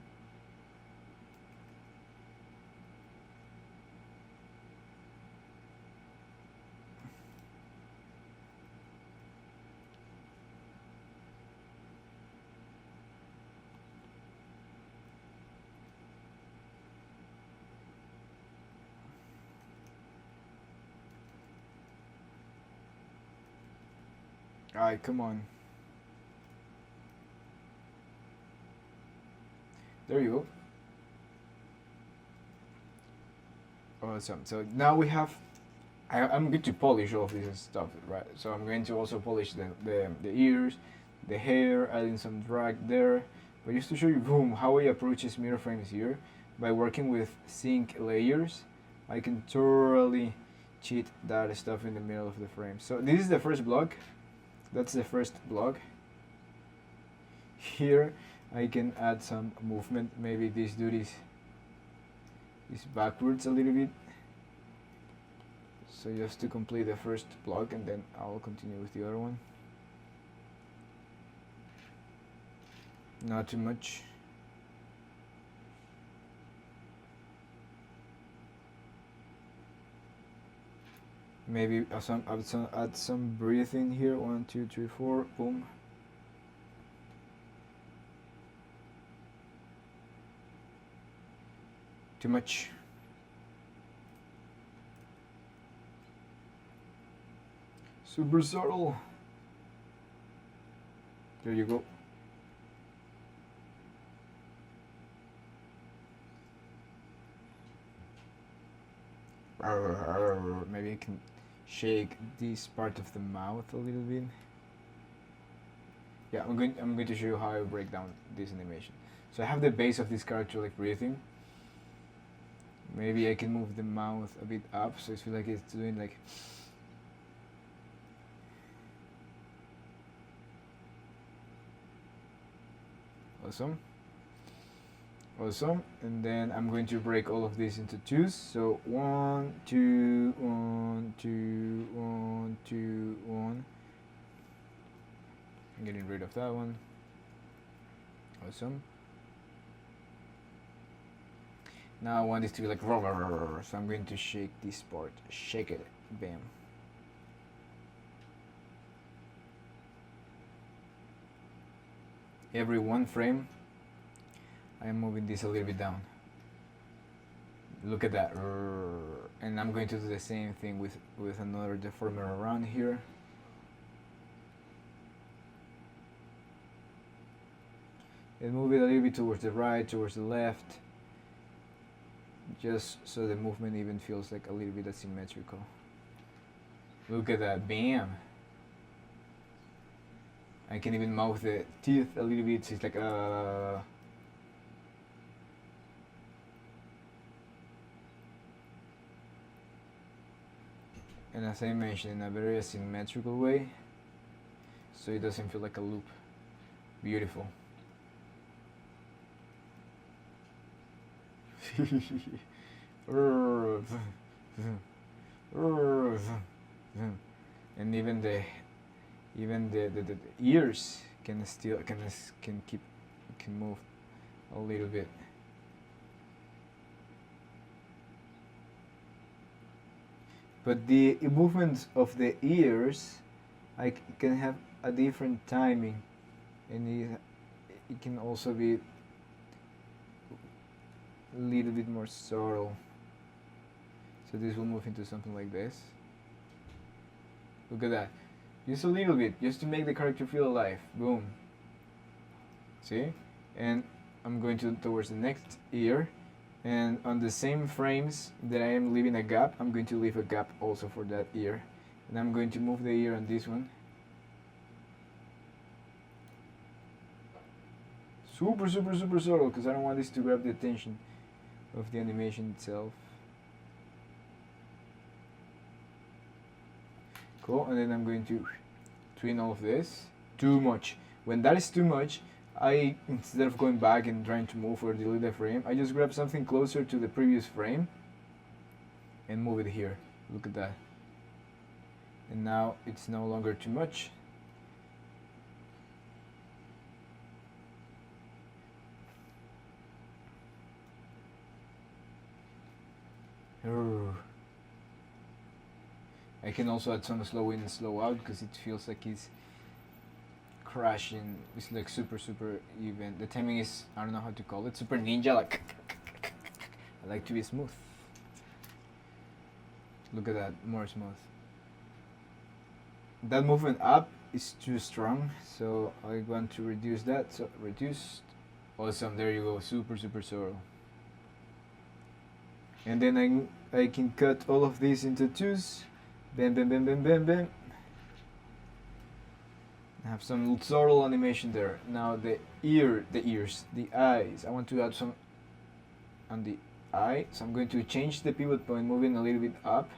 Alright, come on. There you go. Awesome. So now we have. I'm going to polish all of this stuff, right? So I'm going to also polish the ears, the hair, adding some drag there. But just to show you, boom, how I approach these mirror frames here, by working with sync layers, I can totally cheat that stuff in the middle of the frame. So this is the first block. That's the first block. Here I can add some movement. Maybe this dude is backwards a little bit. So just to complete the first block, and then I'll continue with the other one. Not too much. Maybe add some breathing here. 1, 2, 3, 4. Boom. Too much. Super subtle. There you go. Maybe I can shake this part of the mouth a little bit. Yeah, I'm going to show you how I break down this animation. So I have the base of this character like breathing. Maybe I can move the mouth a bit up so it feels like it's doing like. Awesome. Awesome. And then I'm going to break all of this into twos. So 1, 2, 1, 2, 1, 2, 1. I'm getting rid of that one. Awesome. Now I want this to be like, so I'm going to shake this part. Shake it. Bam. Every one frame, I am moving this a little bit down. Look at that. And I'm going to do the same thing with another deformer around here. And move it a little bit towards the right, towards the left. Just so the movement even feels like a little bit asymmetrical. Look at that, bam! I can even mouth the teeth a little bit, so it's like And as I mentioned, in a very asymmetrical way, so it doesn't feel like a loop. Beautiful. And even the ears can move a little bit. But the movements of the ears, I can have a different timing, and it can also be a little bit more subtle. So this will move into something like this. Look at that. Just a little bit, just to make the character feel alive. Boom. See? And I'm going towards the next ear. And on the same frames that I am leaving a gap, I'm going to leave a gap also for that ear. And I'm going to move the ear on this one. Super, super, super subtle, because I don't want this to grab the attention of the animation itself. Cool, and then I'm going to twin all of this. Too much. When that is too much, instead of going back and trying to move or delete the frame, I just grab something closer to the previous frame and move it here. Look at that. And now it's no longer too much. I can also add some slow in and slow out because it feels like it's crashing. It's like super even. The timing is, I don't know how to call it, super ninja, like I like to be smooth. Look at that, more smooth. That movement up is too strong, so I want to reduce that. So reduced. Awesome, there you go, super subtle. And then I can cut all of these into twos. Bam, bam, bam, bam, bam, bam. I have some subtle animation there. Now the ears, the eyes. I want to add some on the eye, so I'm going to change the pivot point, moving a little bit up,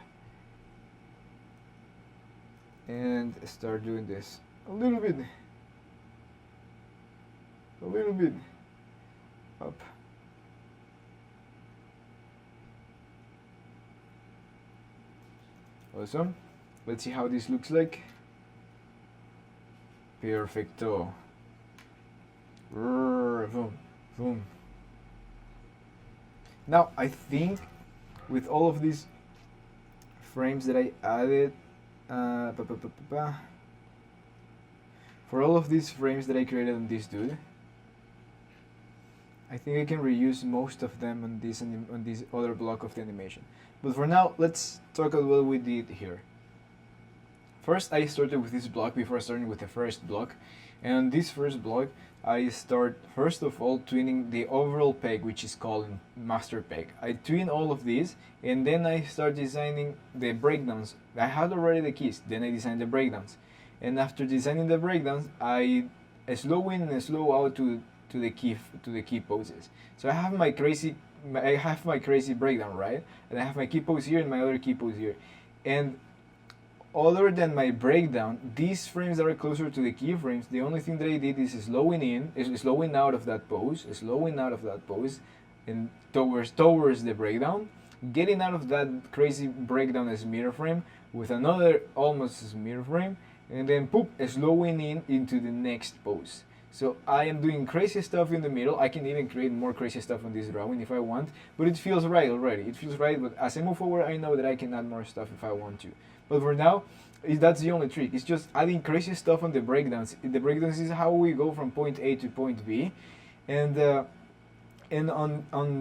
and start doing this a little bit up. Awesome. Let's see how this looks like. Perfecto. Boom, boom. Now I think with all of these frames that I added, for all of these frames that I created on this dude, I think I can reuse most of them on this other block of the animation. But for now, let's talk about what we did here. First, I started with this block before starting with the first block. And on this first block, I start first of all twinning the overall peg, which is called master peg. I twin all of these, and then I start designing the breakdowns. I had already the keys, then I designed the breakdowns. And after designing the breakdowns, I slow in and slow out to the key poses. So I have my crazy breakdown, right? And I have my key pose here and my other key pose here. And other than my breakdown, these frames that are closer to the keyframes, the only thing that I did is slowing out of that pose, and towards the breakdown, getting out of that crazy breakdown as mirror frame with another almost as mirror frame, and then poop, slowing in into the next pose. So I am doing crazy stuff in the middle. I can even create more crazy stuff on this drawing if I want, but it feels right already. It feels right, but as I move forward, I know that I can add more stuff if I want to. But for now, that's the only trick. It's just adding crazy stuff on the breakdowns. The breakdowns is how we go from point A to point B, and on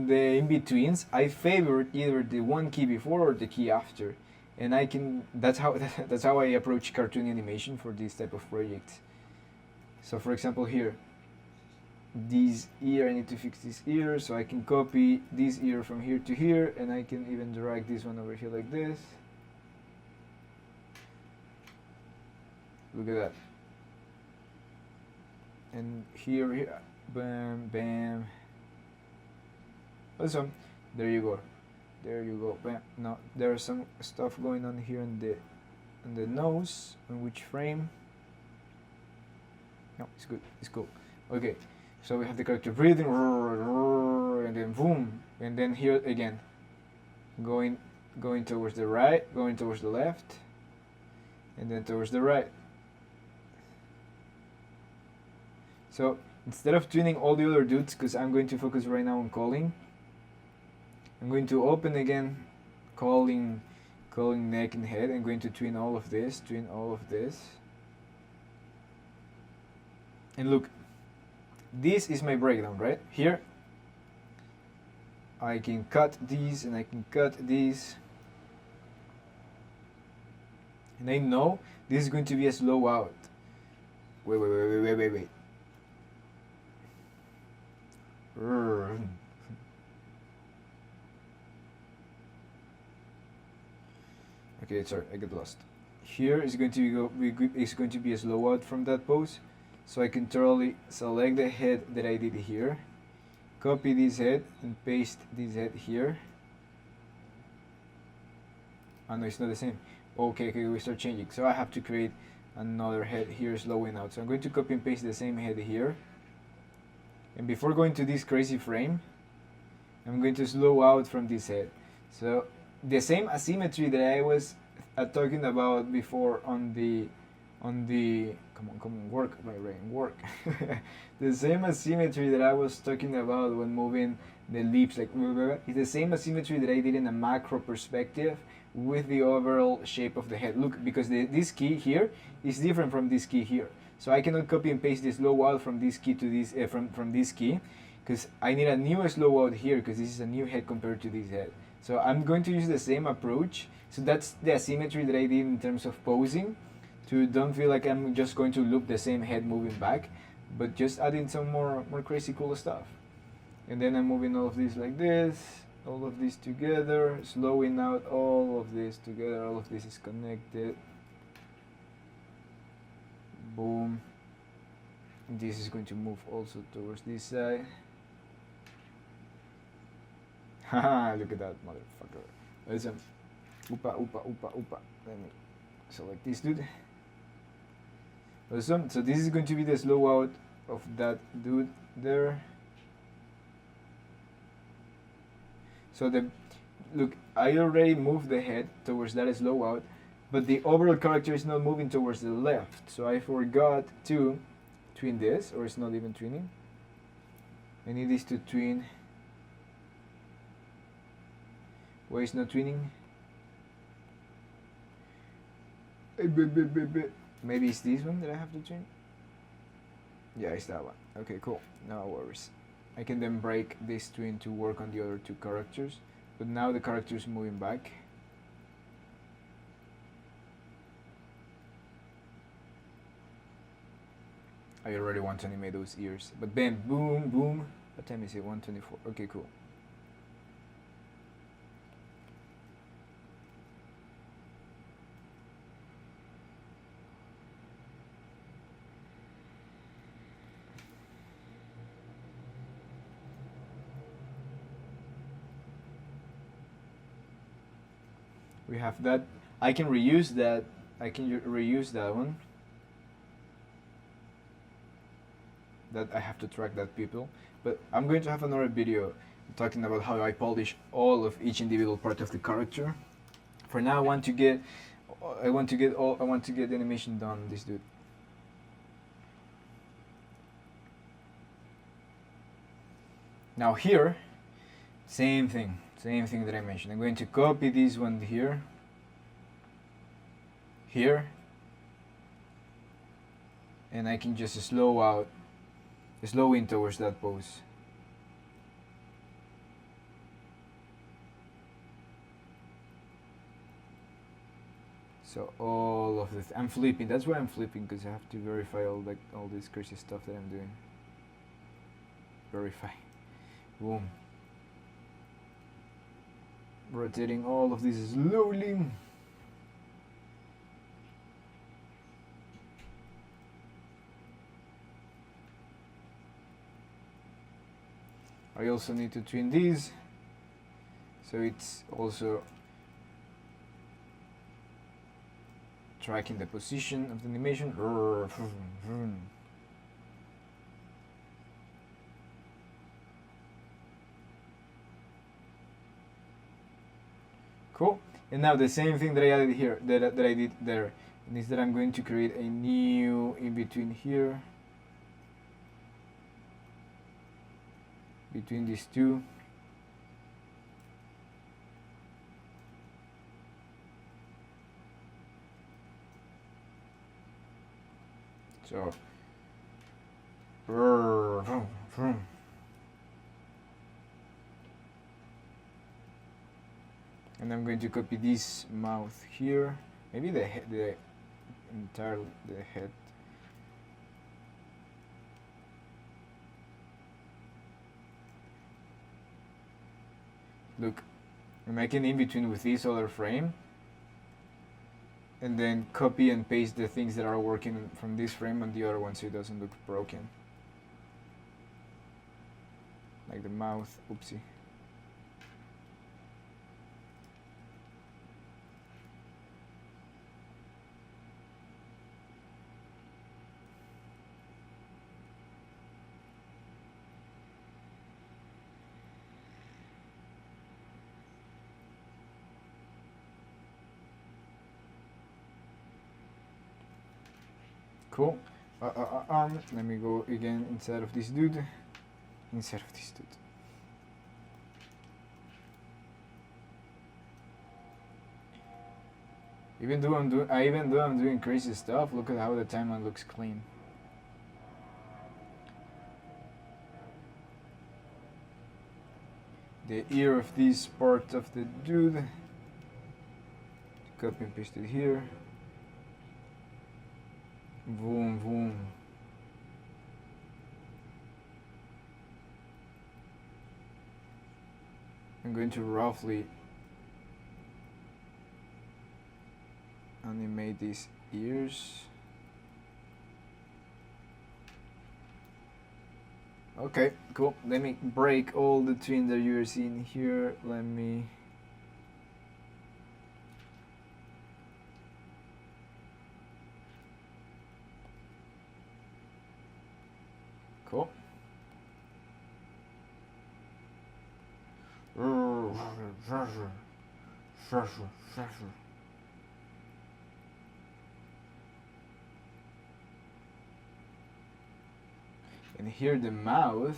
the in-betweens, I favored either the one key before or the key after, and that's how I approach cartoon animation for this type of project. So for example here, this ear, I need to fix this ear, so I can copy this ear from here to here, and I can even drag this one over here like this. Look at that. And here, bam, bam. Awesome. There you go. Bam. Now there's some stuff going on here in the nose. On which frame? No, it's good. It's cool. Okay. So we have the character breathing, and then boom, and then here again, going towards the right, going towards the left, and then towards the right. So instead of tuning all the other dudes, because I'm going to focus right now on calling, I'm going to open again, calling neck and head. I'm going to twin all of this, and look, this is my breakdown, right? Here, I can cut these and I can cut these, and I know this is going to be a slow out. Wait. Okay, sorry, I get lost. Here is going to be a slow out from that pose, so I can totally select the head that I did here, copy this head and paste this head here. Oh no, it's not the same. Okay, we start changing. So I have to create another head here slowing out. So I'm going to copy and paste the same head here. And before going to this crazy frame, I'm going to slow out from this head. So the same asymmetry that I was talking about before on the come on, work, my brain, work. The same asymmetry that I was talking about when moving the lips, like it's the same asymmetry that I did in a macro perspective with the overall shape of the head. Look, because this key here is different from this key here, so I cannot copy and paste the slow out from this key to this from this key, because I need a new slow out here, because this is a new head compared to this head. So I'm going to use the same approach. So that's the asymmetry that I did in terms of posing, to don't feel like I'm just going to loop the same head moving back, but just adding some more crazy cool stuff. And then I'm moving all of this like this, all of this together, slowing out all of this together, all of this is connected. Boom. This is going to move also towards this side. Haha, look at that motherfucker. Listen. Upa. Let me select this dude. Awesome. So this is going to be the slow out of that dude there. So look, I already moved the head towards that slow out, but the overall character is not moving towards the left. So I forgot to twin this, or it's not even twinning. I need this to twin. Why is not twinning? Maybe it's this one that I have to twin? Yeah, it's that one. Okay, cool. No worries. I can then break this twin to work on the other two characters, but now the character is moving back. I already want to animate those ears, but then boom, boom. What time is it? 1:24. Okay, cool. We have that. I can reuse that. I can reuse that one. That I have to track that people. But I'm going to have another video talking about how I polish all of each individual part of the character. For now, I want to get the animation done on this dude. Now here, same thing that I mentioned. I'm going to copy this one here, and I can just slow in towards that pose. So all of this, I'm flipping. That's why I'm flipping, because I have to verify all this crazy stuff that I'm doing. Verify. Boom. Rotating all of this slowly. I also need to twin these, so it's also tracking the position of the animation. Cool. And now the same thing that I added here, that I did there, is that I'm going to create a new in between here, between these two. So and I'm going to copy this mouth here, maybe the entire head. Look, I'm making in between with this other frame, and then copy and paste the things that are working from this frame on the other one so it doesn't look broken. Like the mouth, oopsie. Cool. Let me go again inside of this dude. Inside of this dude. Even though I'm doing crazy stuff, look at how the timeline looks clean. The ear of this part of the dude. Copy and paste it here. Boom, boom. I'm going to roughly animate these ears. Okay, cool. Let me break all the twin that you're seeing here. Let me... Cool. And here the mouth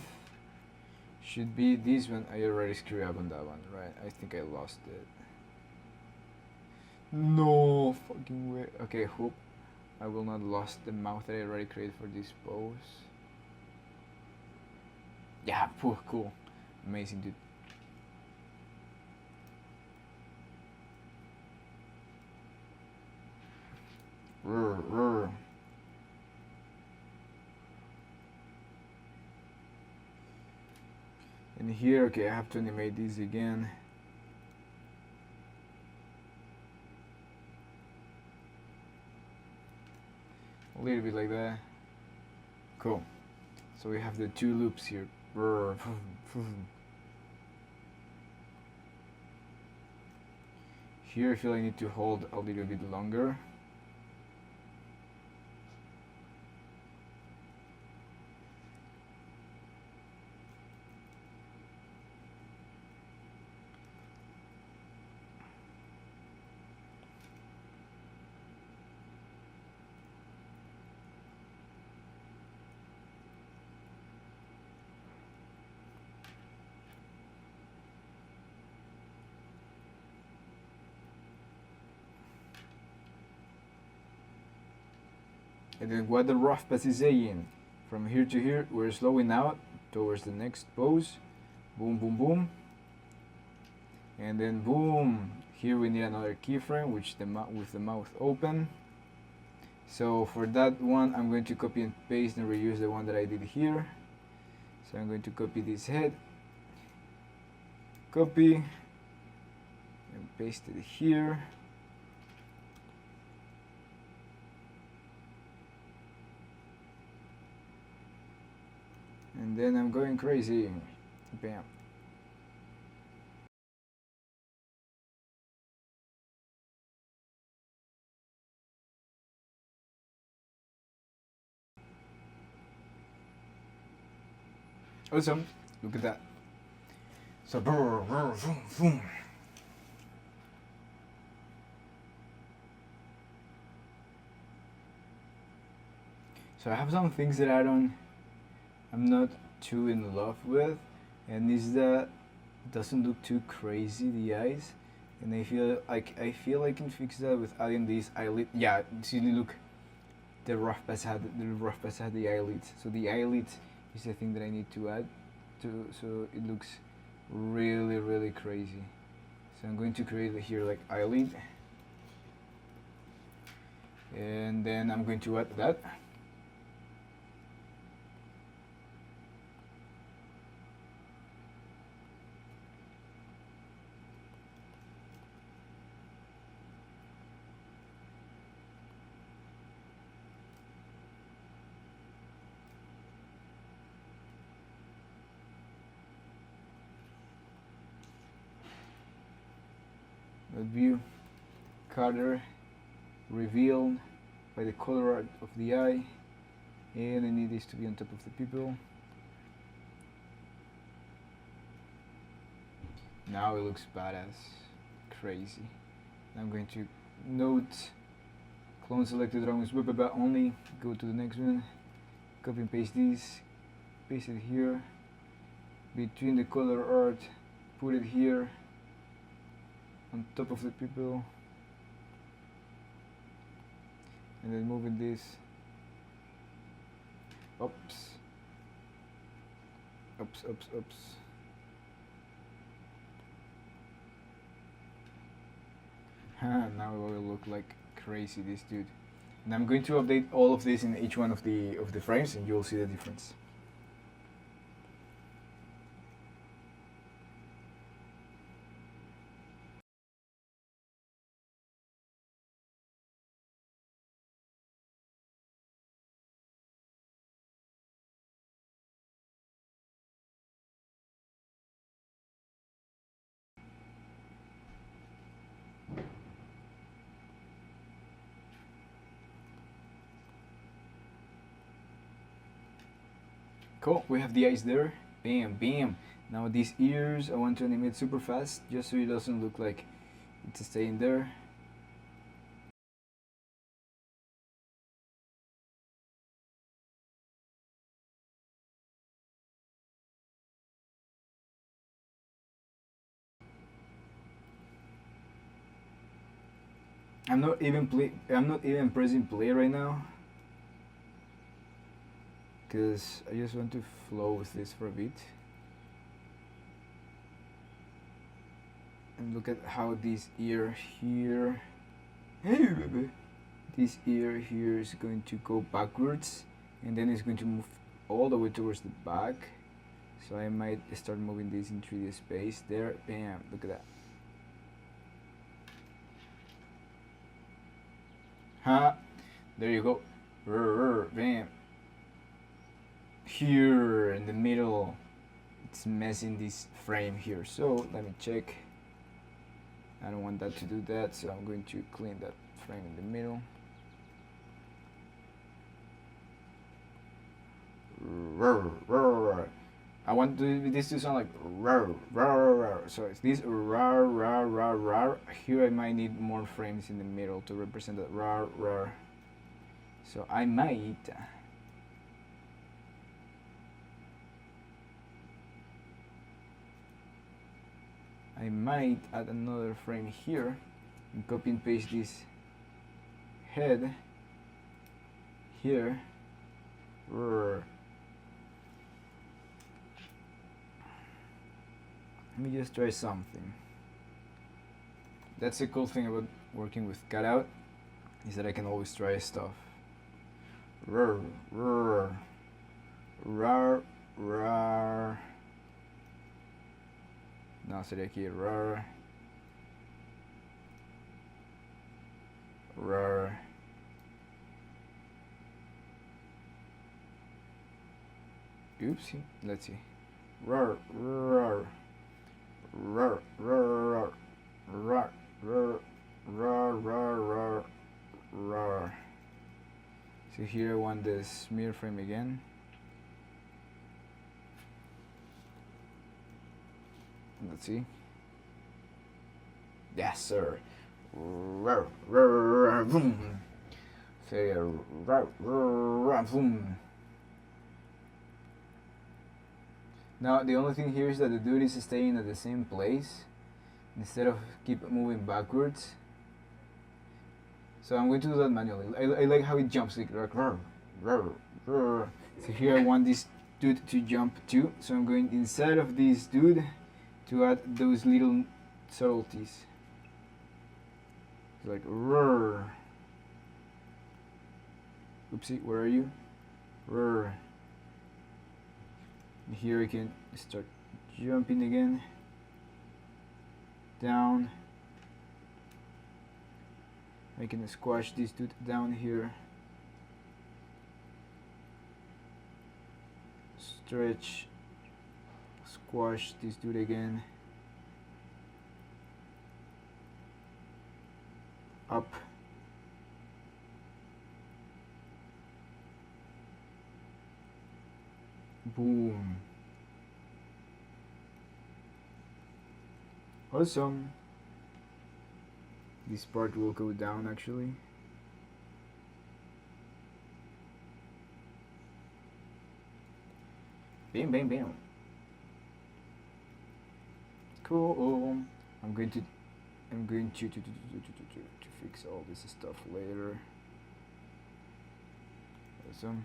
should be this one. I already screwed up on that one, right? I think I lost it. No fucking way. Okay, hope I will not lost the mouth that I already created for this pose. Yeah, cool. Amazing, dude. And here, okay, I have to animate this again. A little bit like that. Cool. So we have the two loops here. Here I feel I need to hold a little bit longer. And then what the rough pass is saying, from here to here, we're slowing out towards the next pose. Boom, boom, boom. And then boom. Here we need another keyframe, which with the mouth open. So for that one, I'm going to copy and paste and reuse the one that I did here. So I'm going to copy this head, copy, and paste it here. And then I'm going crazy. Bam. Awesome. Look at that. So boom, boom. So I have some things that I'm not too in love with, and is that it doesn't look too crazy, the eyes, and I feel I can fix that with adding this eyelid. Yeah, see, look, the rough pass had the eyelids, so the eyelids is the thing that I need to add to, so it looks really crazy. So I'm going to create here like eyelid, and then I'm going to add that. View, color, revealed by the color of the eye, and I need this to be on top of the pupil. Now it looks badass, crazy. I'm going to note Clone selected drawings, but only. Go to the next one. Copy and paste this. Paste it here. Between the color art, put it here. On top of the people. And then moving this. Oops. Oops. Now it will look like crazy, this dude. And I'm going to update all of this in each one of the frames, and you'll see the difference. Cool, we have the eyes there. Bam. Now these ears, I want to animate super fast, just so it doesn't look like it's staying there. I'm not even pressing play right now, because I just want to flow with this for a bit. And look at how this ear here, hey baby, this ear here is going to go backwards, and then it's going to move all the way towards the back. So I might start moving this in 3D space there. Bam, look at that. There you go. Bam. Here in the middle, it's messing this frame here. So let me check. I don't want that to do that, so I'm going to clean that frame in the middle. I want this to sound like so it's this here. I might need more frames in the middle to represent that so I might add another frame here and copy and paste this head here. Let me just try something. That's the cool thing about working with cutout, is that I can always try stuff. Now seria aqui Oopsie, let's see. So here I want the smear frame again. Let's see. Yes, sir. Now the only thing here is that the dude is staying at the same place instead of keep moving backwards. So I'm going to do that manually. I like how it jumps like so here I want this dude to jump too, so I'm going inside of this dude to add those little subtleties. It's like oopsie, where are you? Here I can start jumping again. Down. I can squash this dude down here. Stretch. Squash this dude again. Up. Boom. Awesome. This part will go down actually. Bam, bam, bam. Cool. I'm going to fix all this stuff later. Awesome.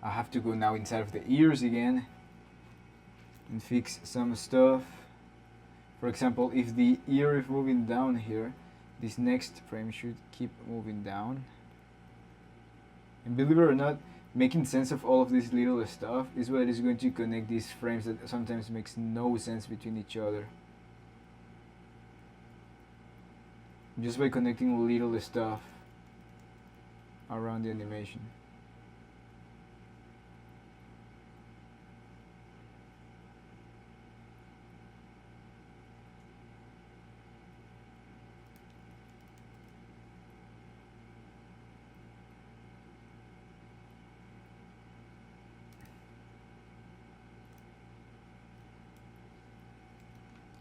I have to go now inside of the ears again and fix some stuff. For example, if the ear is moving down here, this next frame should keep moving down. And believe it or not, making sense of all of this little stuff is what is going to connect these frames that sometimes makes no sense between each other. Just by connecting little stuff around the animation.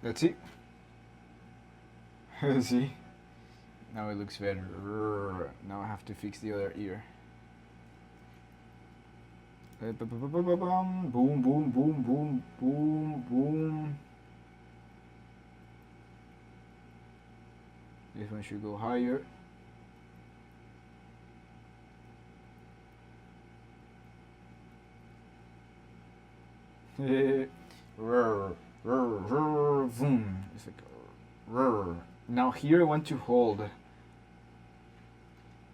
Let's see. Let's see. Now it looks better. Now I have to fix the other ear. Boom, boom, boom, boom, boom, boom. This one should go higher. It's like, now here I want to hold,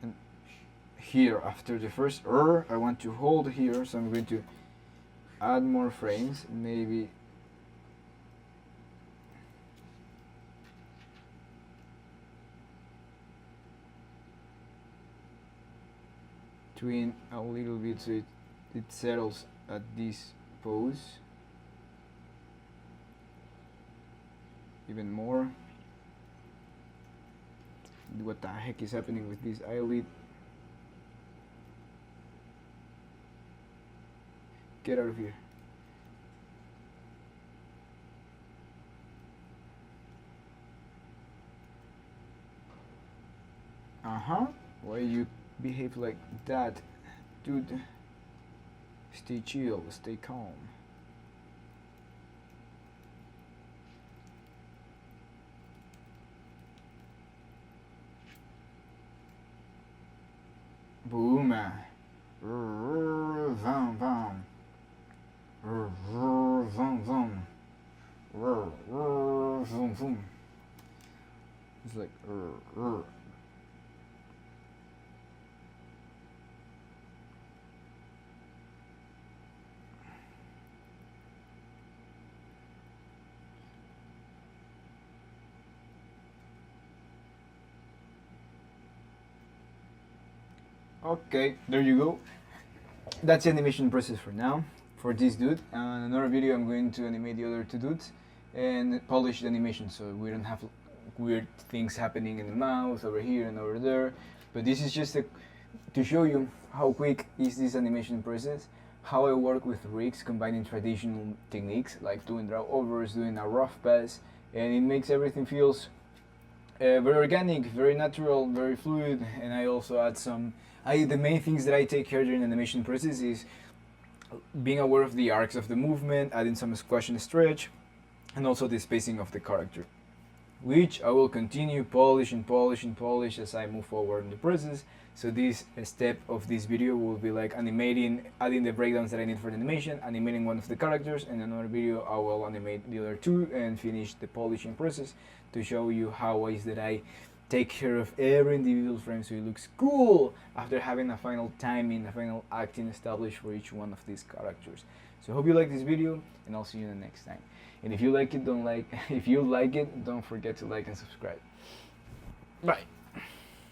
and here after the first I want to hold here, so I'm going to add more frames, maybe tween a little bit so it settles at this pose. Even more. What the heck is happening with this eyelid? Get out of here. Why you behave like that? Dude, stay chill, stay calm. Boom. Vam vam. Vam vam. Vroom vroom. It's like okay, there you go. That's the animation process for now, for this dude. And another video I'm going to animate the other two dudes and polish the animation so we don't have weird things happening in the mouth over here and over there. But this is just to show you how quick is this animation process, how I work with rigs combining traditional techniques like doing draw overs, doing a rough pass, and it makes everything feels very organic, very natural, very fluid. And I also add some the main things that I take care during the animation process is being aware of the arcs of the movement, adding some squash and stretch, and also the spacing of the character, which I will continue polish and polish and polish as I move forward in the process. So this step of this video will be like animating, adding the breakdowns that I need for the animation, animating one of the characters, and another video I will animate the other two and finish the polishing process to show you how is that I take care of every individual frame so it looks cool after having a final timing, a final acting established for each one of these characters. So I hope you like this video, and I'll see you in the next time. And if you like it, don't forget to like and subscribe. Bye.